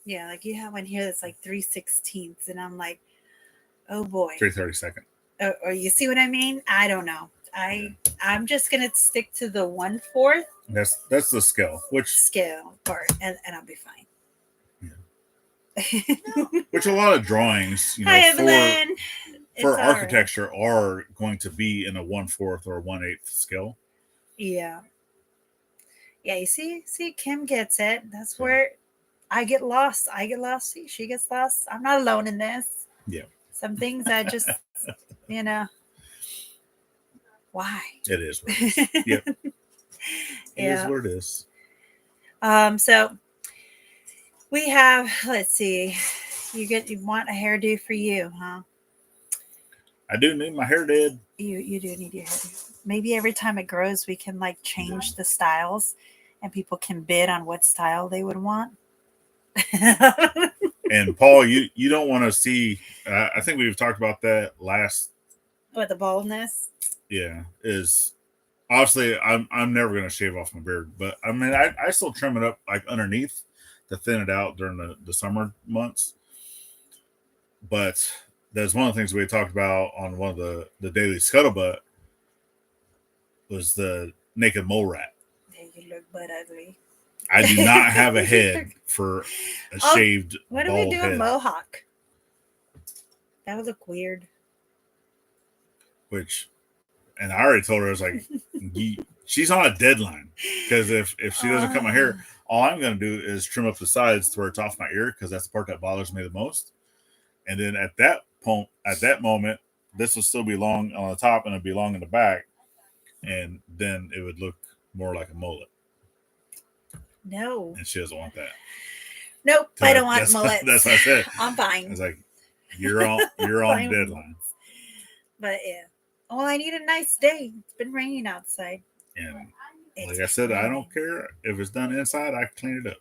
Speaker 2: Yeah, like you have one here that's like 3/16, and I'm like, oh boy.
Speaker 1: 3/32.
Speaker 2: Or you see what I mean? I don't know. I'm just gonna stick to the 1/4.
Speaker 1: That's the scale
Speaker 2: part, and I'll be fine.
Speaker 1: Yeah. Which a lot of drawings, for architecture are going to be in a 1/4 or 1/8 scale.
Speaker 2: Yeah. Yeah, you see, Kim gets it. That's where I get lost. See, she gets lost. I'm not alone in this.
Speaker 1: Yeah.
Speaker 2: Some things I just, why?
Speaker 1: It is what it is. Yep. It is what it is.
Speaker 2: So we have, let's see, you want a hairdo for you, huh?
Speaker 1: I do need my hair did.
Speaker 2: You do need your hair. Maybe every time it grows, we can like change the styles, and people can bid on what style they would want.
Speaker 1: And Paul, you don't want to see. I think we've talked about that last.
Speaker 2: What, the baldness?
Speaker 1: Yeah, is obviously I'm never going to shave off my beard, but I mean I still trim it up like underneath to thin it out during the summer months. But that's one of the things we talked about on one of the daily scuttlebutt was the naked mole rat.
Speaker 2: Yeah, you look butt ugly.
Speaker 1: I do not have a head for a shaved.
Speaker 2: What do we do a mohawk? That would look weird.
Speaker 1: And I already told her, I was like, she's on a deadline, because if she doesn't cut my hair, all I'm going to do is trim up the sides to where it's off my ear, because that's the part that bothers me the most. And then at that moment, this will still be long on the top and it'll be long in the back, and then it would look more like a mullet.
Speaker 2: No.
Speaker 1: And she doesn't want that.
Speaker 2: Nope, I don't want mullets.
Speaker 1: That's what I said.
Speaker 2: I'm fine.
Speaker 1: I was like, you're on deadline.
Speaker 2: But yeah. Well, I need a nice day. It's been raining outside.
Speaker 1: And
Speaker 2: It's
Speaker 1: like I said, I
Speaker 2: raining.
Speaker 1: don't care if it's done inside. I clean it up.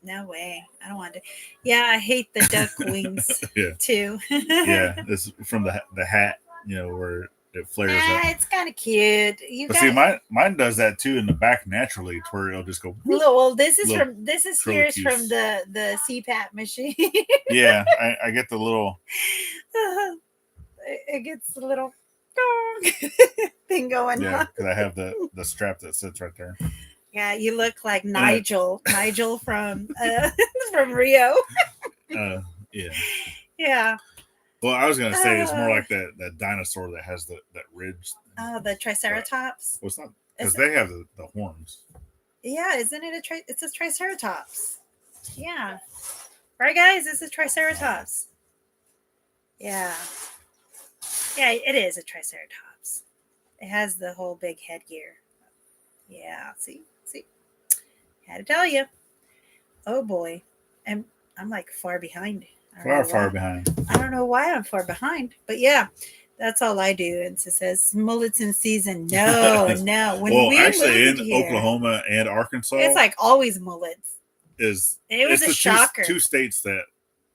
Speaker 2: No way. I don't want to. Yeah, I hate the duck wings
Speaker 1: Yeah.
Speaker 2: too.
Speaker 1: Yeah, it's from the hat, where it flares up.
Speaker 2: It's kind of cute.
Speaker 1: See, mine does that too in the back naturally, to where it'll just go.
Speaker 2: Well, this is
Speaker 1: little
Speaker 2: here's
Speaker 1: curlicues.
Speaker 2: from the CPAP machine.
Speaker 1: Yeah, I get the little.
Speaker 2: It gets the little thing going
Speaker 1: Yeah,
Speaker 2: on.
Speaker 1: because I have the strap that sits right there.
Speaker 2: Yeah, you look like Nigel from from Rio.
Speaker 1: Yeah.
Speaker 2: Yeah.
Speaker 1: Well, I was gonna say it's more like that dinosaur that has that ridge.
Speaker 2: Oh, the Triceratops.
Speaker 1: Well, it's not, because they have the horns.
Speaker 2: Yeah, isn't it it's a Triceratops? Yeah. Right, guys? It's a Triceratops. Yeah. Yeah, it is a Triceratops. It has the whole big headgear. Yeah, see? Had to tell you. Oh, boy. And I'm like far behind.
Speaker 1: Far behind.
Speaker 2: I don't know why I'm far behind, but yeah, that's all I do. And it says mullets in season. No.
Speaker 1: When we actually in here, Oklahoma and Arkansas,
Speaker 2: it's like always mullets.
Speaker 1: It was a shocker. Two states that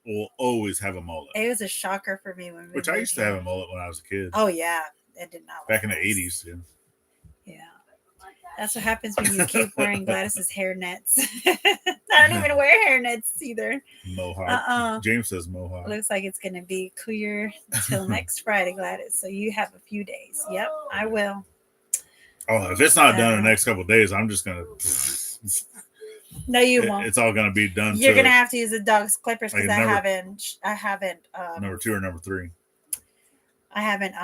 Speaker 1: will always have a mullet.
Speaker 2: It was a shocker for me when we
Speaker 1: I used to have a mullet when I was a kid.
Speaker 2: Oh yeah, it did not.
Speaker 1: Back in the 80s.
Speaker 2: Yeah. That's what happens when you keep wearing Gladys's hair nets. I don't even wear hair nets either.
Speaker 1: Mohawk. James says mohawk.
Speaker 2: Looks like it's going to be clear till next Friday, Gladys. So you have a few days. Yep, I will.
Speaker 1: Oh, if it's not done in the next couple of days, I'm just going to.
Speaker 2: No, you won't.
Speaker 1: It's all going to be done.
Speaker 2: You're going to have to use the dog's clippers because
Speaker 1: like
Speaker 2: I haven't.
Speaker 1: Number 2 or number 3.
Speaker 2: I haven't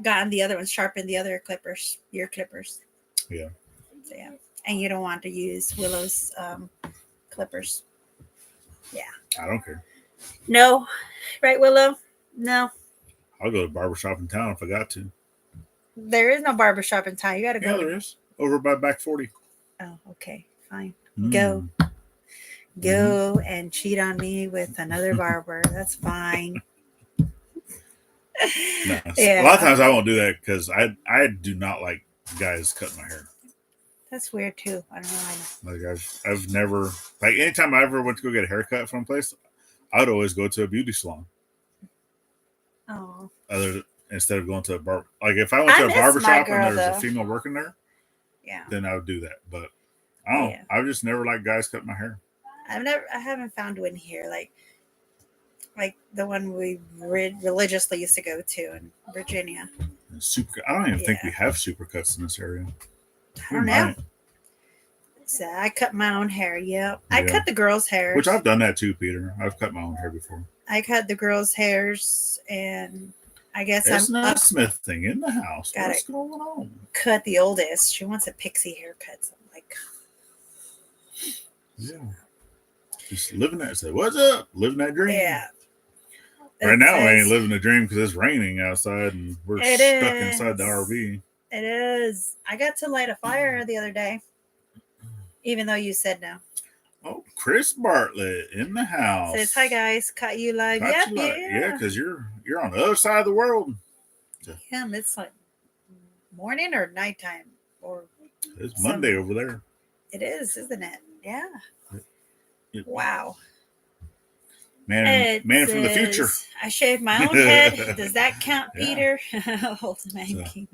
Speaker 2: gotten the other ones, sharpened the other clippers, your clippers.
Speaker 1: Yeah.
Speaker 2: So, yeah. And you don't want to use Willow's clippers. Yeah.
Speaker 1: I don't care.
Speaker 2: No. Right, Willow? No.
Speaker 1: I'll go to the barbershop in town if I got to.
Speaker 2: There is no barbershop in town. You got to go.
Speaker 1: Yeah, there is. Over by back 40.
Speaker 2: Oh, okay. Fine. Go and cheat on me with another barber. That's fine.
Speaker 1: No. Yeah. A lot of times I won't do that because I do not like guys cutting my hair.
Speaker 2: That's weird too. I don't know.
Speaker 1: Like I've never, like, anytime I ever went to go get a haircut from a place, I'd always go to a beauty salon.
Speaker 2: Oh.
Speaker 1: Instead of going to a bar, like if I went to a barbershop and there was a female working there,
Speaker 2: yeah,
Speaker 1: then I would do that. But I don't. Yeah. I've just never liked guys cutting my hair.
Speaker 2: I haven't found one here like the one we religiously used to go to in Virginia.
Speaker 1: I don't even think we have supercuts in this area.
Speaker 2: I don't know. So I cut my own hair. Yep. I cut the girls' hair.
Speaker 1: Which I've done that too, Peter. I've cut my own hair before.
Speaker 2: I cut the girls' hairs, and I guess
Speaker 1: it's not Smith thing in the house. What's going on?
Speaker 2: Cut the oldest. She wants a pixie haircut. So I'm like,
Speaker 1: yeah. Just living that. Say, what's up? Living that dream.
Speaker 2: Yeah.
Speaker 1: Right now, I ain't living the dream because it's raining outside and we're stuck inside the RV.
Speaker 2: It is. I got to light a fire the other day, even though you said no.
Speaker 1: Oh, Chris Bartlett in the house.
Speaker 2: Says, hi, guys. Caught you live.
Speaker 1: Yeah, because you're on the other side of the world.
Speaker 2: Yeah, it's like morning or nighttime.
Speaker 1: It's Monday over there.
Speaker 2: It is, isn't it? Yeah. Wow.
Speaker 1: Man from the future.
Speaker 2: I shaved my own head. Does that count, Peter? Old man king.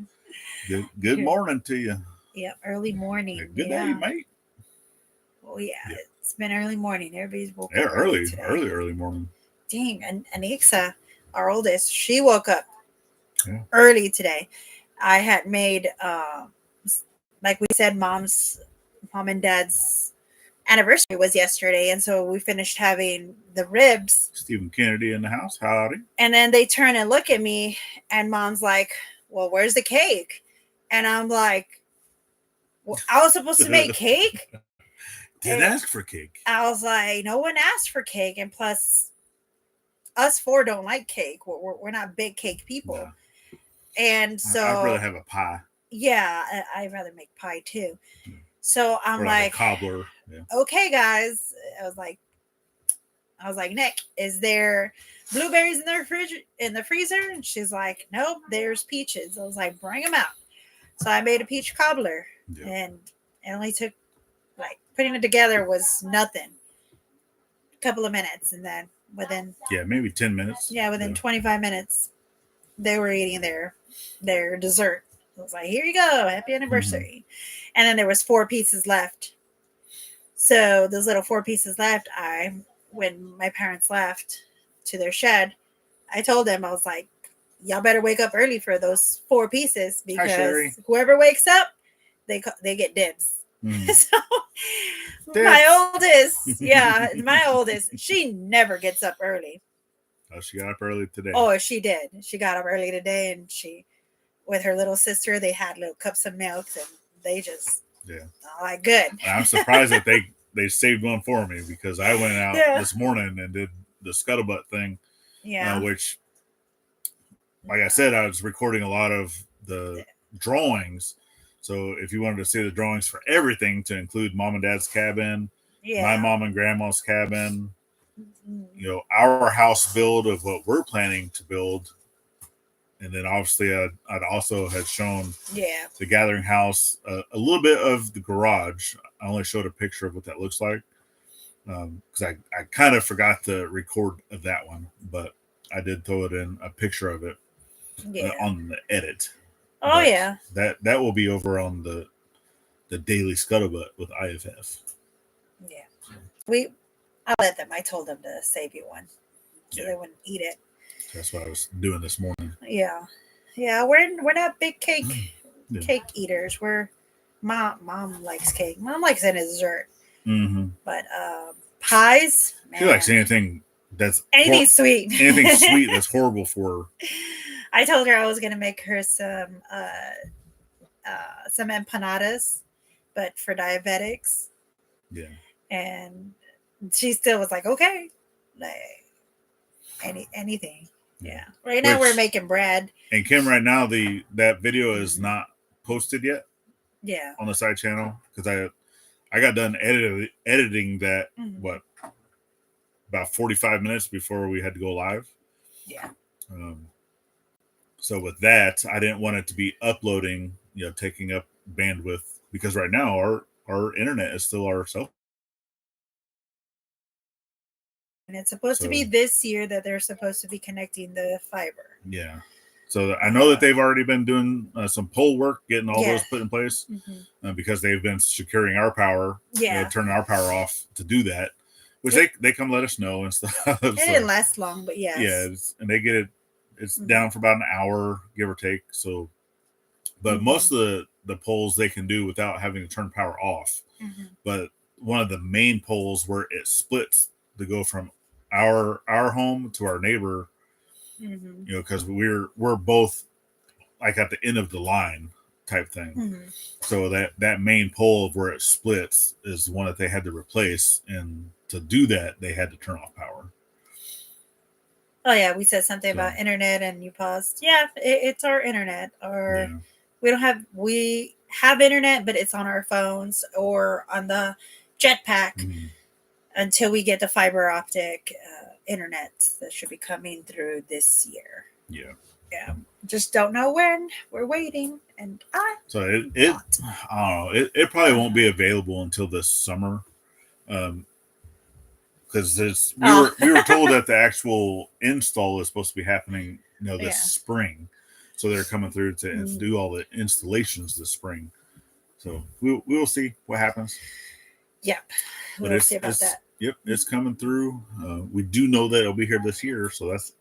Speaker 1: Good morning to you.
Speaker 2: Yep, early morning.
Speaker 1: Good day, mate.
Speaker 2: Oh yeah, it's been early morning. Everybody's woke
Speaker 1: up. Early morning.
Speaker 2: Dang, and Anixa, our oldest, she woke up early today. I had made, like we said, mom and dad's anniversary was yesterday, and so we finished having the ribs.
Speaker 1: Stephen Kennedy in the house. Howdy.
Speaker 2: And then they turn and look at me, and mom's like, well, where's the cake? And I'm like, well, I was supposed to make cake?
Speaker 1: Didn't ask for cake.
Speaker 2: I was like, no one asked for cake, and plus us 4 don't like cake. We're not big cake people. No. And so
Speaker 1: I'd rather have a pie.
Speaker 2: Yeah, I'd rather make pie too. So I'm like
Speaker 1: a cobbler. Yeah.
Speaker 2: Okay, guys. I was like, I was like, Nick, is there blueberries in the freezer? And she's like, nope, there's peaches. I was like, bring them out. So I made a peach cobbler, and it only took, like, putting it together was nothing. A couple of minutes, and then within
Speaker 1: maybe 10 minutes.
Speaker 2: Yeah, within 25 minutes, they were eating their dessert. I was like, here you go, happy anniversary. And then there was 4 pieces left. So those little 4 pieces left, when my parents left to their shed, I told them, I was like, y'all better wake up early for those 4 pieces, because whoever wakes up, they get dibs. So my oldest, she never gets up early.
Speaker 1: Oh, she got up early today.
Speaker 2: Oh, she did. She got up early today, and she, with her little sister, they had little cups of milk, and they just like good.
Speaker 1: I'm surprised that they saved one for me, because I went out this morning and did the scuttlebutt thing. Which, like I said, I was recording a lot of the drawings. So if you wanted to see the drawings for everything, to include mom and dad's cabin, my mom and grandma's cabin, our house build of what we're planning to build. And then obviously I'd also had shown the gathering house, a little bit of the garage. I only showed a picture of what that looks like, because I kind of forgot to record that one, but I did throw it in a picture of it on the edit.
Speaker 2: Oh, but
Speaker 1: that will be over on the daily scuttlebutt with IFF.
Speaker 2: I told them to save you one, so they wouldn't eat it.
Speaker 1: That's what I was doing this morning.
Speaker 2: We're not big cake eaters. Mom likes cake. Mom likes any dessert. But pies,
Speaker 1: she likes anything
Speaker 2: sweet.
Speaker 1: Anything sweet that's horrible for her.
Speaker 2: I told her I was gonna make her some empanadas, but for diabetics. And she still was like, okay, like anything. Right now we're making bread. And
Speaker 1: Kim, right now that video is not posted yet. On the side channel, because I got done editing that about 45 minutes before we had to go live. So with that, I didn't want it to be uploading, taking up bandwidth, because right now our internet is still our cell.
Speaker 2: And it's supposed to be this year that they're supposed to be connecting the fiber.
Speaker 1: So I know that they've already been doing some pole work, getting all those put in place, because they've been securing our power, turning our power off to do that, which they come let us know and stuff.
Speaker 2: It didn't last long, but
Speaker 1: and they get it. It's down for about an hour, give or take. So, but most of the poles they can do without having to turn power off. But one of the main poles where it splits to go from our home to our neighbor, because we're both like at the end of the line type thing. So that main pole of where it splits is the one that they had to replace, and to do that they had to turn off power.
Speaker 2: Oh yeah, we said something about internet, and you paused. It's our internet, or we have internet, but it's on our phones or on the jetpack until we get the fiber optic internet that should be coming through this year. Just don't know when. We're waiting, and
Speaker 1: so I don't know. It probably won't be available until this summer. Because we were told that the actual install is supposed to be happening, this spring. So they're coming through to do all the installations this spring. So we will see what happens.
Speaker 2: We'll see about that.
Speaker 1: It's coming through. We do know that it'll be here this year, so that's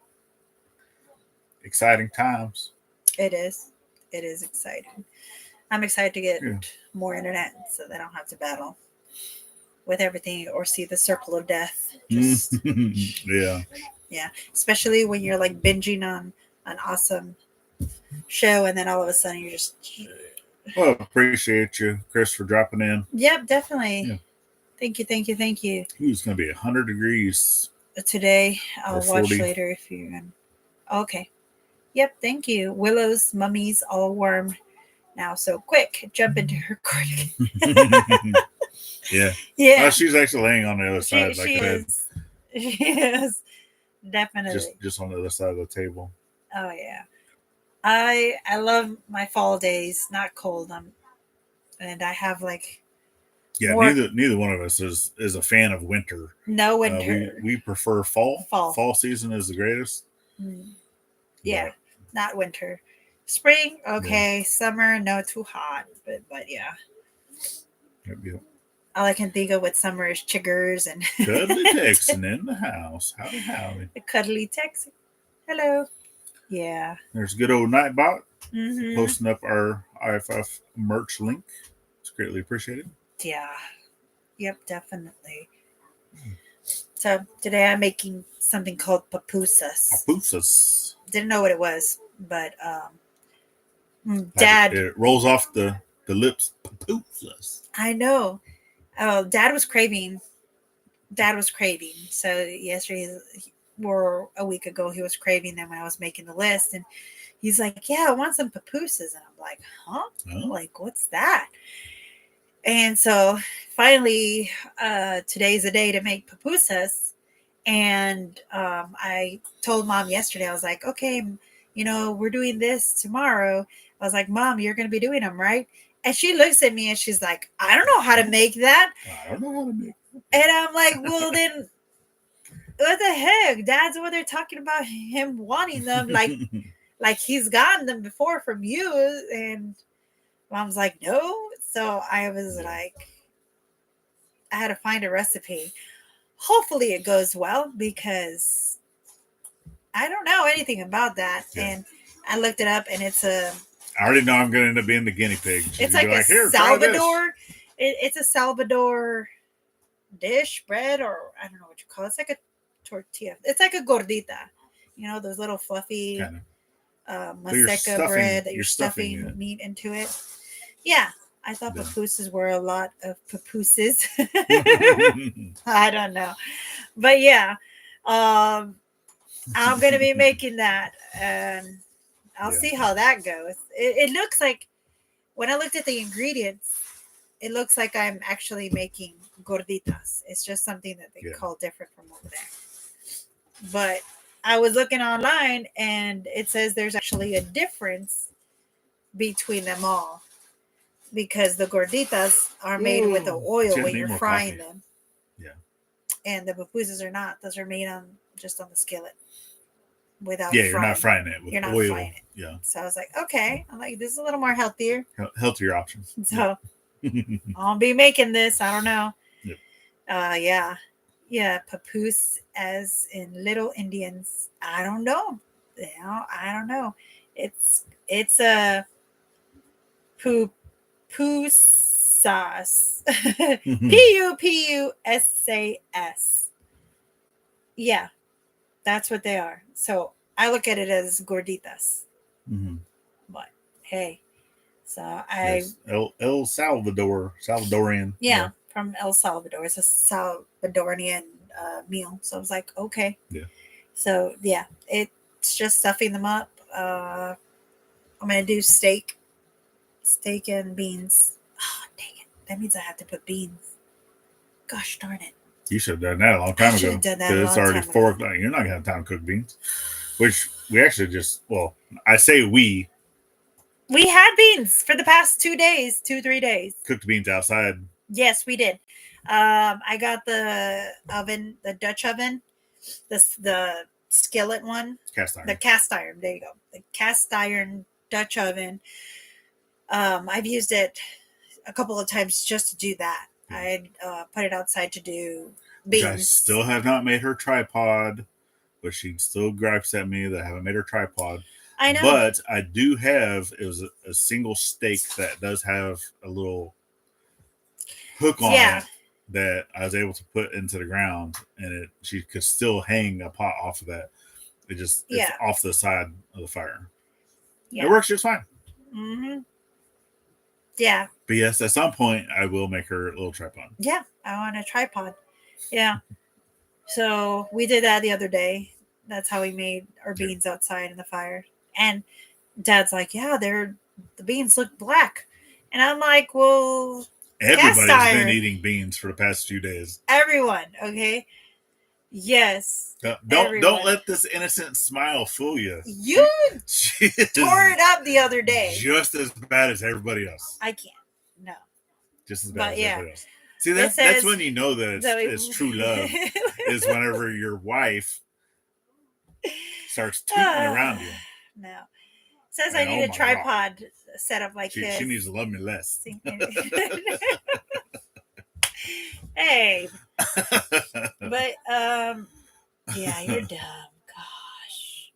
Speaker 1: exciting times.
Speaker 2: It is exciting. I'm excited to get more internet, so they don't have to battle with everything or see the circle of death. Especially when you're like binging on an awesome show, and then all of a sudden you're just
Speaker 1: well, appreciate you, Chris, for dropping in.
Speaker 2: Definitely. Thank you.
Speaker 1: It's gonna be 100 degrees
Speaker 2: today. I'll watch later if you're okay. Thank you. Willow's mummy's all warm now, so quick, jump into her recording.
Speaker 1: She's actually laying on the other side, like I said.
Speaker 2: Yes, definitely.
Speaker 1: Just on the other side of the table.
Speaker 2: Oh yeah. I love my fall days, not cold. And I have like
Speaker 1: Yeah,
Speaker 2: more
Speaker 1: neither one of us is a fan of winter.
Speaker 2: no winter.
Speaker 1: We prefer fall.
Speaker 2: Fall.
Speaker 1: Fall season is the greatest.
Speaker 2: Yeah,
Speaker 1: But,
Speaker 2: not winter. Spring, okay. Yeah. Summer, no, too hot. But yeah.
Speaker 1: Yeah.
Speaker 2: All I can think of with summer is chiggers and
Speaker 1: Cuddly Texan in the house. Howdy.
Speaker 2: The cuddly Texan. Hello. Yeah.
Speaker 1: There's good old Nightbot posting up our IFF merch link. It's greatly appreciated.
Speaker 2: Yeah. Yep, definitely. So today I'm making something called pupusas.
Speaker 1: Pupusas.
Speaker 2: Didn't know what it was, but Dad.
Speaker 1: It rolls off the lips. Pupusas.
Speaker 2: I know. Oh, Dad was craving. So yesterday or a week ago, he was craving them when I was making the list, and he's like, "Yeah, I want some pupusas," and I'm like, "Huh? Oh. Like, what's that?" And so finally, today's the day to make pupusas. And I told Mom yesterday, I was like, "Okay, we're doing this tomorrow." I was like, "Mom, you're going to be doing them, right?" And she looks at me and she's like, "I don't know how to make that."
Speaker 1: I don't know how to make that.
Speaker 2: And I'm like, "Well, then what the heck? Dad's over there talking about him wanting them like he's gotten them before from you." And Mom's like, "No." So I was like, I had to find a recipe. Hopefully it goes well because I don't know anything about that. Yeah. And I looked it up and it's
Speaker 1: I already know I'm going to end up being the guinea pig.
Speaker 2: It's like a Salvador. It's a Salvador dish, bread, or I don't know what you call it. It's like a tortilla. It's like a gordita. Those little fluffy maseca bread that you're stuffing meat into it. Yeah. I thought pupusas were a lot of pupusas. I don't know. But yeah, I'm going to be making that. And I'll see how that goes. It looks like, when I looked at the ingredients, it looks like I'm actually making gorditas. It's just something that they call different from over there. But I was looking online and it says there's actually a difference between them all. Because the gorditas are made with the oil when you're frying them.
Speaker 1: Yeah.
Speaker 2: And the pupusas are not. Those are made just on the skillet. Without
Speaker 1: you're not frying it with oil. Frying it.
Speaker 2: Yeah. So I was like, okay. I'm like, this is a little more healthier.
Speaker 1: Healthier option.
Speaker 2: So I'll be making this. I don't know.
Speaker 1: Yep.
Speaker 2: Yeah. Yeah. Papoose as in little Indians. I don't know. I don't know. It's a pupusas. Pupusas. Yeah, that's what they are. So I look at it as gorditas. But hey, so
Speaker 1: El Salvadorian.
Speaker 2: Yeah, from El Salvador. It's a Salvadorian meal. So I was like, okay.
Speaker 1: Yeah.
Speaker 2: So yeah, it's just stuffing them up. I'm gonna do steak and beans. Oh, dang it. That means I have to put beans. Gosh darn it.
Speaker 1: You should have done that a long time ago. Because it's already 4 o'clock. You're not going to have time to cook beans. Which we actually I say we.
Speaker 2: We had beans for the past 3 days.
Speaker 1: Cooked beans outside.
Speaker 2: Yes, we did. I got the oven, the Dutch oven, the skillet one.
Speaker 1: Cast iron.
Speaker 2: The cast iron. There you go. The cast iron Dutch oven. I've used it a couple of times just to do that. I put it outside to do beans.
Speaker 1: I still have not made her tripod, but she still gripes at me that I haven't made her tripod.
Speaker 2: I know.
Speaker 1: But I do have, it was a single stake that does have a little hook on it that I was able to put into the ground, and she could still hang a pot off of that. It's off the side of the fire. Yeah. It works just fine.
Speaker 2: Mm-hmm. Yeah.
Speaker 1: But yes, at some point, I will make her a little tripod.
Speaker 2: Yeah, I want a tripod. Yeah. So we did that the other day. That's how we made our beans outside in the fire. And Dad's like, yeah, the beans look black. And I'm like, well,
Speaker 1: everybody's been eating beans for the past few days.
Speaker 2: Everyone, okay? Yes.
Speaker 1: Don't let this innocent smile fool you.
Speaker 2: You
Speaker 1: She
Speaker 2: tore it up the other day.
Speaker 1: Just as bad as everybody else.
Speaker 2: I can't. No.
Speaker 1: Just as bad as everybody else. See, that's when you know that it's true love. Is whenever your wife starts tooting around you.
Speaker 2: No. It says I need a tripod set up like this.
Speaker 1: She needs to love me less.
Speaker 2: Hey. But yeah, you're dumb. Gosh.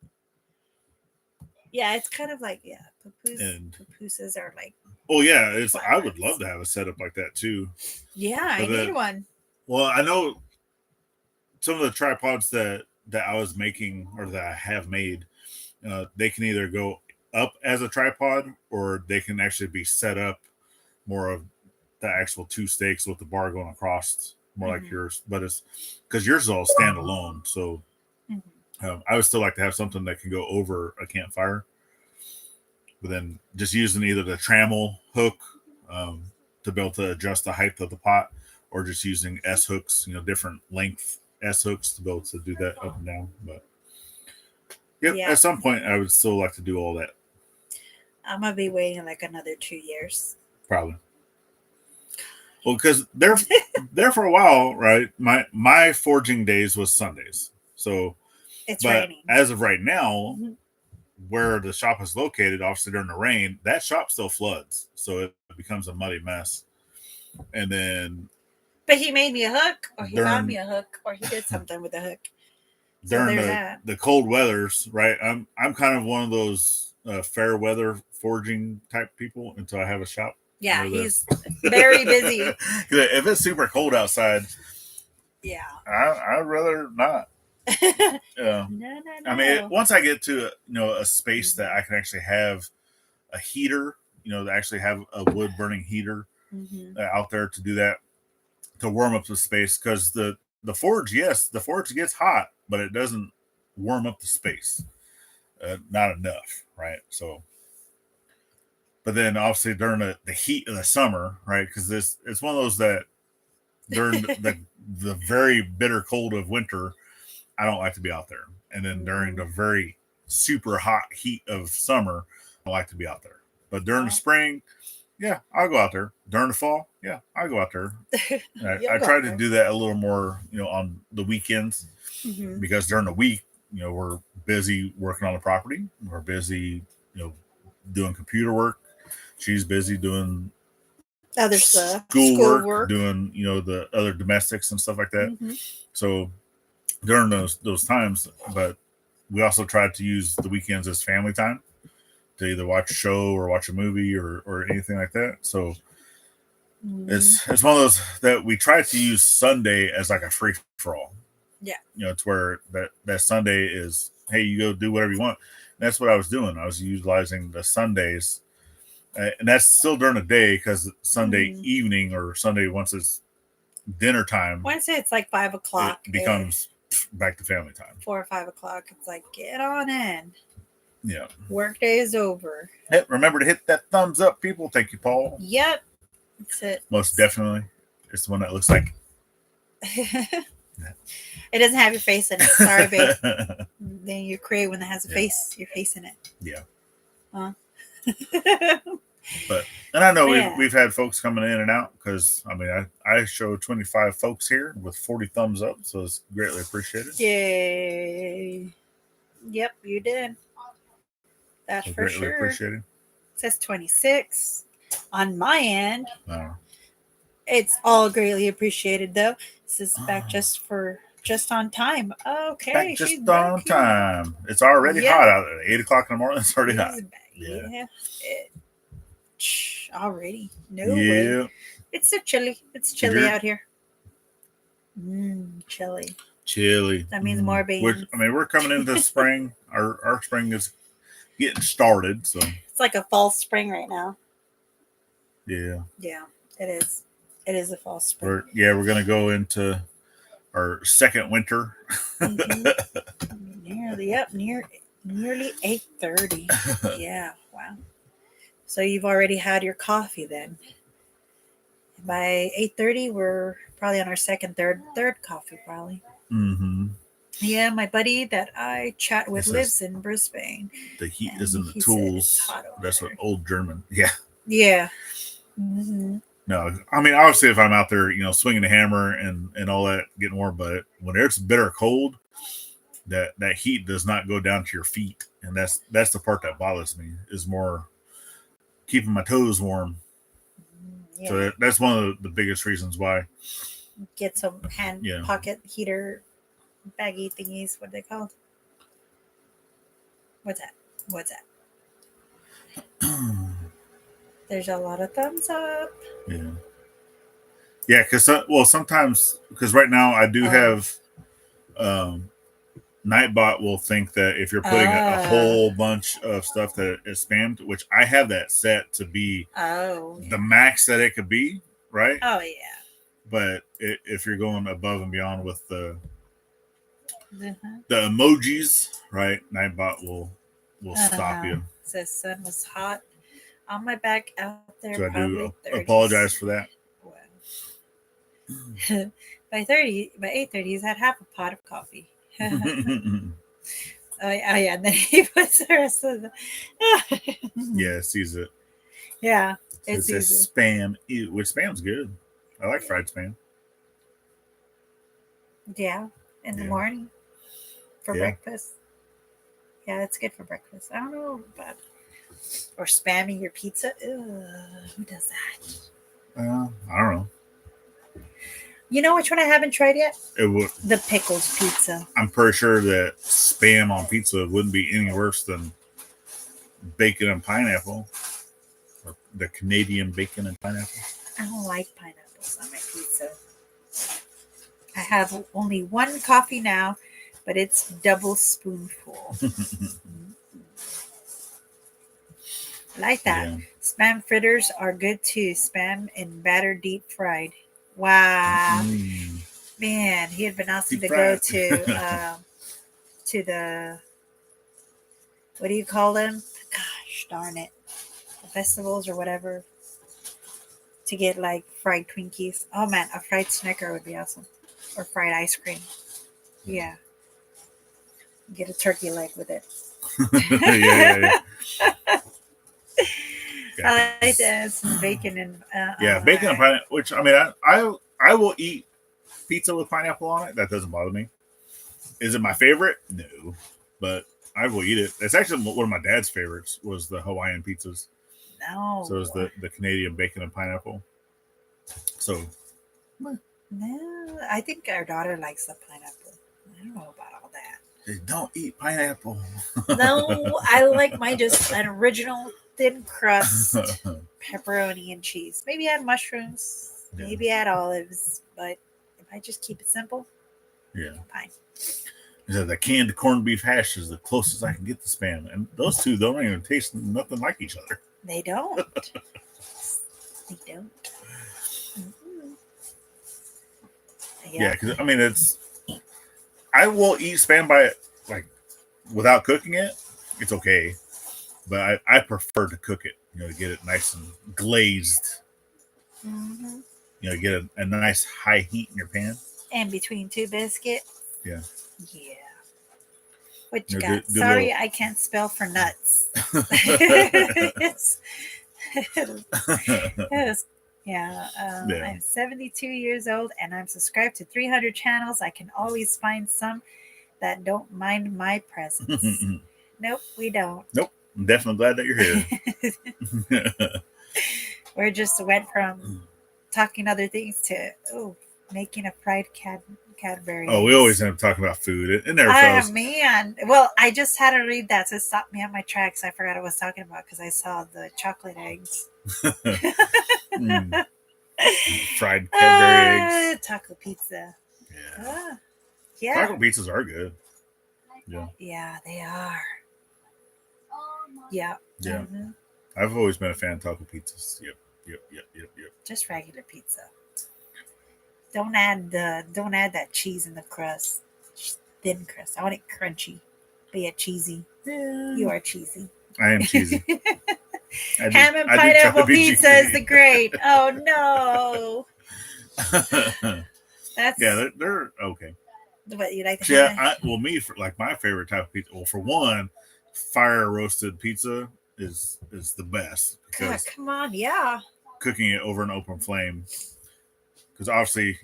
Speaker 2: Yeah, it's kind of like papooses are like.
Speaker 1: Oh yeah, I would love to have a setup like that too.
Speaker 2: Yeah, I need one.
Speaker 1: Well, I know some of the tripods that I was making or that I have made, they can either go up as a tripod or they can actually be set up more of the actual two stakes with the bar going across, more like yours. But it's because yours is all standalone, so I would still like to have something that can go over a campfire. But then just using either the trammel hook to be able to adjust the height of the pot, or just using S hooks, different length S hooks to be able to do that up and down. But at some point, I would still like to do all that.
Speaker 2: I'm gonna be waiting like another 2 years.
Speaker 1: Probably. Well, because there for a while, right? My forging days was Sundays, so
Speaker 2: it's raining.
Speaker 1: As of right now. Where the shop is located, obviously during the rain, that shop still floods, so it becomes a muddy mess. And then,
Speaker 2: but he made me a hook, or he found me a hook, or he did something with the hook.
Speaker 1: During the cold weathers, right? I'm kind of one of those fair weather forging type people until I have a shop.
Speaker 2: Yeah, he's very busy.
Speaker 1: If it's super cold outside,
Speaker 2: yeah,
Speaker 1: I'd rather not.
Speaker 2: No.
Speaker 1: I mean, once I get to a space that I can actually have a heater, to actually have a wood burning heater out there to do that, to warm up the space, because the forge gets hot, but it doesn't warm up the space, not enough, right? So, but then obviously during the heat of the summer, right? Because it's one of those that during the very bitter cold of winter, I don't like to be out there. And then during the very super hot heat of summer, I like to be out there. But during the spring, yeah, I'll go out there. During the fall, yeah, I'll go out there. I try to do that a little more, on the weekends, because during the week, we're busy working on the property. We're busy, doing computer work. She's busy doing
Speaker 2: other stuff,
Speaker 1: schoolwork, doing, the other domestics and stuff like that. So during those times, but we also tried to use the weekends as family time to either watch a show or watch a movie or anything like that. So it's one of those that we try to use Sunday as like a free for all.
Speaker 2: Yeah,
Speaker 1: it's where that Sunday is, hey, you go do whatever you want. And that's what I was doing. I was utilizing the Sundays, and that's still during the day, because Sunday evening or Sunday, once it's dinner time,
Speaker 2: Wednesday it's like 5 o'clock.
Speaker 1: It becomes back to family time.
Speaker 2: 4 or 5 o'clock. It's like, get on in.
Speaker 1: Yeah.
Speaker 2: Work day is over.
Speaker 1: Hey, remember to hit that thumbs up, people. Thank you, Paul.
Speaker 2: Yep. That's it.
Speaker 1: Most definitely. It's the one that looks like.
Speaker 2: It doesn't have your face in it. Sorry, babe. Then you create one that has a face, your face in it.
Speaker 1: Yeah.
Speaker 2: Huh?
Speaker 1: And I know we've had folks coming in and out, because I mean I showed 25 folks here with 40 thumbs up, so it's greatly appreciated.
Speaker 2: Yay! Yep, you did. That's for
Speaker 1: greatly
Speaker 2: sure.
Speaker 1: Appreciated.
Speaker 2: It says 26 on my end. It's all greatly appreciated, though. This is back just on time. Okay,
Speaker 1: back just on time. It's already hot out there. 8 o'clock in the morning. It's already hot.
Speaker 2: Yeah. Already. No way. It's so chilly. It's chilly out here. Chilly. That means more beans.
Speaker 1: We're coming into spring. Our spring is getting started. So
Speaker 2: it's like a fall spring right now.
Speaker 1: Yeah.
Speaker 2: Yeah, it is. It is a fall spring.
Speaker 1: We're gonna go into our second winter.
Speaker 2: Nearly 8:30. Yeah, wow. So you've already had your coffee then. By 8:30, we're probably on our third coffee, probably.
Speaker 1: Mm-hmm.
Speaker 2: Yeah, my buddy that I chat with
Speaker 1: It
Speaker 2: lives
Speaker 1: says
Speaker 2: in Brisbane.
Speaker 1: the heat
Speaker 2: And
Speaker 1: is in the
Speaker 2: he said it's
Speaker 1: tools.
Speaker 2: hot over
Speaker 1: That's what
Speaker 2: there.
Speaker 1: old German. Yeah.
Speaker 2: Yeah. Mm-hmm.
Speaker 1: No, I mean obviously if I'm out there, swinging the hammer and all that, getting warm, but when it's bitter cold, that heat does not go down to your feet, and that's the part that bothers me. Is more keeping my toes warm.
Speaker 2: Yeah.
Speaker 1: So that's one of the biggest reasons why.
Speaker 2: Get some hand pocket heater baggy thingies. What are they called? What's that? There's a lot of thumbs up.
Speaker 1: Yeah, because sometimes, because right now I do have Nightbot will think that if you're putting a whole bunch of stuff that is spammed, which I have that set to be the max that it could be, right?
Speaker 2: Oh yeah.
Speaker 1: But if you're going above and beyond with the emojis, right? Nightbot will stop you.
Speaker 2: Says sun was hot on my back out there.
Speaker 1: So I do
Speaker 2: 30s.
Speaker 1: apologize for that.
Speaker 2: Well, by 8:30, he's had half a pot of coffee. Oh yeah, and then he puts the rest of the.
Speaker 1: Yeah, sees it.
Speaker 2: Yeah,
Speaker 1: it says spam. Ew, which spam's good. I like fried spam.
Speaker 2: Yeah, in the morning for breakfast. Yeah, it's good for breakfast. I don't know about or spamming your pizza. Ugh, who does that?
Speaker 1: I don't know.
Speaker 2: You know which one I haven't tried yet?
Speaker 1: The
Speaker 2: pickles pizza.
Speaker 1: I'm pretty sure that spam on pizza wouldn't be any worse than bacon and pineapple, or the Canadian bacon and pineapple.
Speaker 2: I don't like pineapples on my pizza. I have only one coffee now, but it's double spoonful. I like that. Yeah. Spam fritters are good too. Spam and batter deep fried. Wow. Man, he had been asking to go to the, what do you call them? Gosh darn it. The festivals or whatever. To get like fried Twinkies. Oh man, a fried Snicker would be awesome. Or fried ice cream. Yeah. Get a turkey leg with it. Yeah. I like that. Some bacon and
Speaker 1: bacon and pineapple. Which I mean, I will eat pizza with pineapple on it. That doesn't bother me. Is it my favorite? No, but I will eat it. It's actually one of my dad's favorites. Was the Hawaiian pizzas.
Speaker 2: No.
Speaker 1: So it was the Canadian bacon and pineapple. So.
Speaker 2: No, I think our daughter likes the pineapple. I don't know about all that.
Speaker 1: They don't eat pineapple.
Speaker 2: No, I like my just an original thin crust pepperoni and cheese. Maybe add mushrooms, maybe add olives, but if I just keep it simple, fine.
Speaker 1: The canned corned beef hash is the closest I can get to spam, and those two don't even taste nothing like each other.
Speaker 2: They don't. They don't. Mm-hmm.
Speaker 1: Yeah, because I mean, I will eat spam by like without cooking it. It's okay, but I prefer to cook it. To get it nice and glazed.
Speaker 2: Mm-hmm.
Speaker 1: Get a nice high heat in your pan.
Speaker 2: And between two biscuits.
Speaker 1: Yeah.
Speaker 2: Yeah. What you got? Sorry, I can't spell for nuts. Yeah. I'm 72 years old and I'm subscribed to 300 channels. I can always find some that don't mind my presence. Nope, we don't.
Speaker 1: Nope. I'm definitely glad that you're here.
Speaker 2: We just went from talking other things to making a fried Cadbury.
Speaker 1: Oh, we always end up talking about food. It never fails.
Speaker 2: Oh man! Well, I just had to read that to stop me on my tracks. I forgot what I was talking about because I saw the chocolate eggs.
Speaker 1: Fried Cadbury eggs.
Speaker 2: Taco pizza.
Speaker 1: Yeah.
Speaker 2: Yeah.
Speaker 1: Taco pizzas are good. Yeah.
Speaker 2: Yeah, they are. Yeah.
Speaker 1: Yeah. Mm-hmm. I've always been a fan of taco pizzas. Yep.
Speaker 2: Just regular pizza. Don't add that cheese in the crust. Just thin crust. I want it crunchy. But yet cheesy. You are cheesy.
Speaker 1: I am cheesy.
Speaker 2: Ham and pineapple pizza is the great. Oh no.
Speaker 1: They're okay.
Speaker 2: What you like?
Speaker 1: Me for like my favorite type of pizza. Well, for one, fire roasted pizza is the best
Speaker 2: God, come on, yeah.
Speaker 1: Cooking it over an open flame. Because obviously,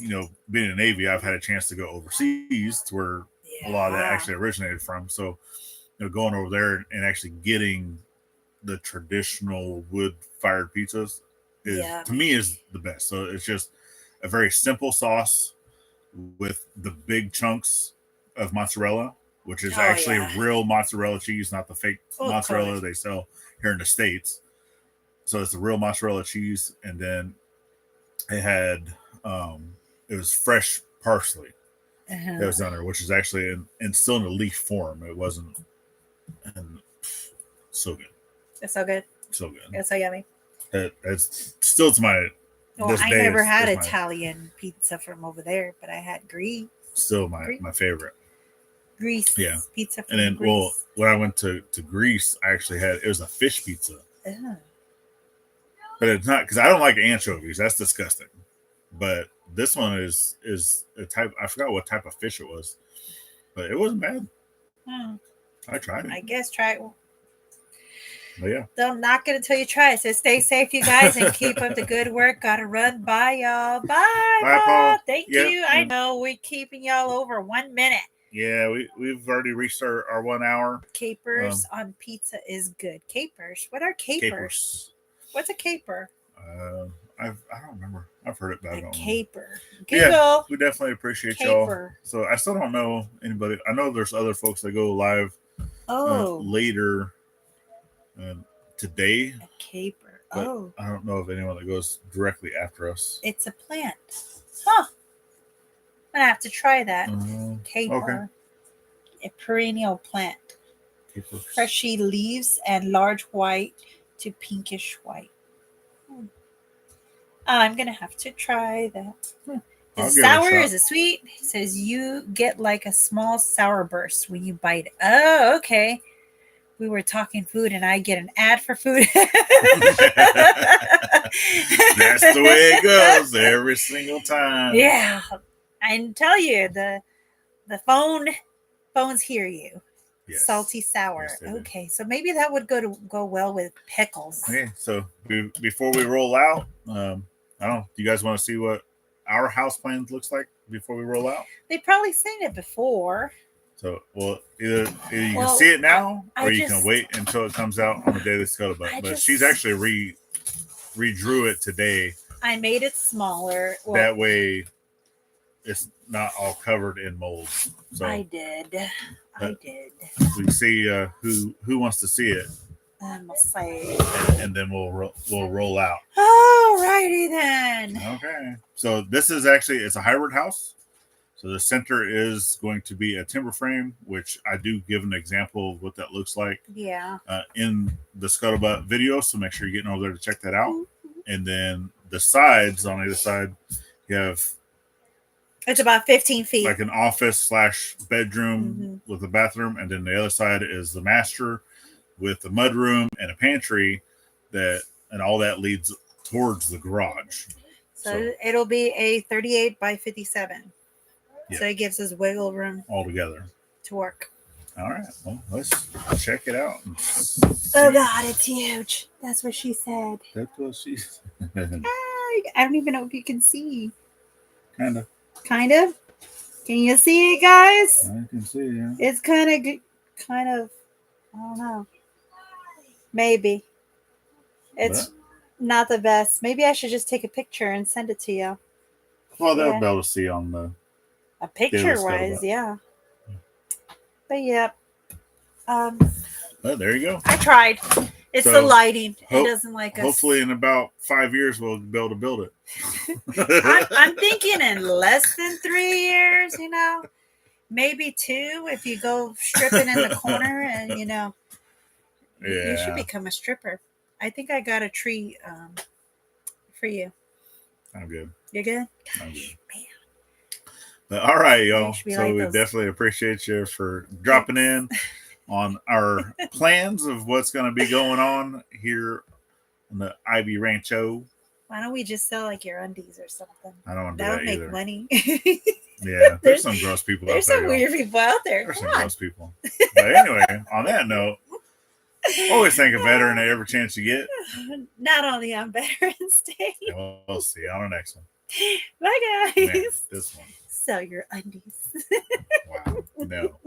Speaker 1: being in Navy, I've had a chance to go overseas to where a lot of that actually originated from. So, going over there and actually getting the traditional wood-fired pizzas to me is the best. So it's just a very simple sauce with the big chunks of mozzarella, which is actually real mozzarella cheese, not the fake mozzarella they sell here in the States. So it's the real mozzarella cheese, and then it had it was fresh parsley that was on there, which is actually still in a leaf form. It wasn't, and so good.
Speaker 2: It's so good.
Speaker 1: So good.
Speaker 2: It's so yummy.
Speaker 1: It's still to my.
Speaker 2: Well, I never had Italian pizza from over there, but I had Greece.
Speaker 1: Still my favorite.
Speaker 2: Greece.
Speaker 1: Yeah.
Speaker 2: Pizza from
Speaker 1: And then,
Speaker 2: Greece.
Speaker 1: when I went to Greece, I actually it was a fish pizza. But it's not, because I don't like anchovies. That's disgusting. But this one is a type. I forgot what type of fish it was, but it wasn't bad. I tried it.
Speaker 2: I guess try it.
Speaker 1: But yeah.
Speaker 2: I'm not going to tell you try it. So stay safe, you guys, and keep up the good work. Gotta run. Bye, y'all. Bye, Paul. Thank you. I know we're keeping y'all over 1 minute.
Speaker 1: Yeah, we've already reached our 1 hour.
Speaker 2: Capers on pizza is good. Capers. What are capers? What's a caper?
Speaker 1: I don't remember. I've heard it, but I don't
Speaker 2: caper.
Speaker 1: Google. Yeah, we definitely appreciate y'all. So I still don't know anybody. I know there's other folks that go live later today.
Speaker 2: A caper.
Speaker 1: I don't know of anyone that goes directly after us.
Speaker 2: It's a plant. Huh. I'm gonna have to try that. Caper.
Speaker 1: Okay.
Speaker 2: A perennial plant.
Speaker 1: Capers.
Speaker 2: Fleshy leaves and large white to pinkish white. I'm gonna have to try that. Is it sour? Is it sweet? It says you get like a small sour burst when you bite it. Oh, okay. We were talking food and I get an ad for food.
Speaker 1: That's the way it goes every single time.
Speaker 2: Yeah. I tell you, the phones hear you. Yes. Salty sour. Yes, okay, so maybe that would go well with pickles.
Speaker 1: Okay, so before we roll out, I don't know. Do you guys want to see what our house plan looks like before we roll out?
Speaker 2: They've probably seen it before.
Speaker 1: So, either you can see it now, or you can wait until it comes out on the day of the scuttlebutt. But she's actually redrew it today.
Speaker 2: I made it smaller.
Speaker 1: That way, it's not all covered in mold. So
Speaker 2: I did.
Speaker 1: We see who wants to see it.
Speaker 2: We'll say,
Speaker 1: and then we'll roll out.
Speaker 2: Alrighty then.
Speaker 1: Okay. So this is it's a hybrid house. So the center is going to be a timber frame, which I do give an example of what that looks like.
Speaker 2: Yeah.
Speaker 1: In the Scuttlebutt video, so make sure you're getting over there to check that out. Mm-hmm. And then the sides on either side, you have.
Speaker 2: It's about 15 feet.
Speaker 1: Like an office / bedroom with a bathroom, and then the other side is the master with a mudroom and a pantry and all that leads towards the garage.
Speaker 2: So it'll be a 38 by 57. Yeah. So it gives us wiggle room
Speaker 1: all together
Speaker 2: to work.
Speaker 1: All right. Well, let's check it out.
Speaker 2: Oh God, it's huge. That's what she said.
Speaker 1: That's what she said.
Speaker 2: I don't even know if you can see.
Speaker 1: Kind of.
Speaker 2: Can you see it, guys?
Speaker 1: I can see it. Yeah.
Speaker 2: It's kind of. I don't know. Maybe. It's not the best. Maybe I should just take a picture and send it to you.
Speaker 1: Well, they'll be able to see on the.
Speaker 2: A picture-wise, yeah. But yeah.
Speaker 1: Well, there you go.
Speaker 2: I tried. It's the lighting. It doesn't like us.
Speaker 1: Hopefully, in about 5 years, we'll be able to build it.
Speaker 2: I'm thinking in less than 3 years. Maybe 2 if you go stripping in the corner, and you should become a stripper. I think I got a tree for you.
Speaker 1: I'm good.
Speaker 2: You're good.
Speaker 1: I'm good. Man. But all right, y'all. So we definitely appreciate you for dropping in on our plans of what's going to be going on here on the Ivey Rancho.
Speaker 2: Why don't we just sell like your undies or something?
Speaker 1: I don't want to do
Speaker 2: That'll
Speaker 1: that
Speaker 2: make
Speaker 1: either.
Speaker 2: money.
Speaker 1: Yeah, there's some gross people out
Speaker 2: There's
Speaker 1: there.
Speaker 2: some weird people out there.
Speaker 1: There's
Speaker 2: Come
Speaker 1: some
Speaker 2: on.
Speaker 1: gross people. But anyway, on that note, always thank a veteran at every chance you get.
Speaker 2: Not only on Veterans Day.
Speaker 1: And we'll see you on the next one.
Speaker 2: Bye, guys.
Speaker 1: Man, this one.
Speaker 2: Sell your undies.
Speaker 1: Wow. No.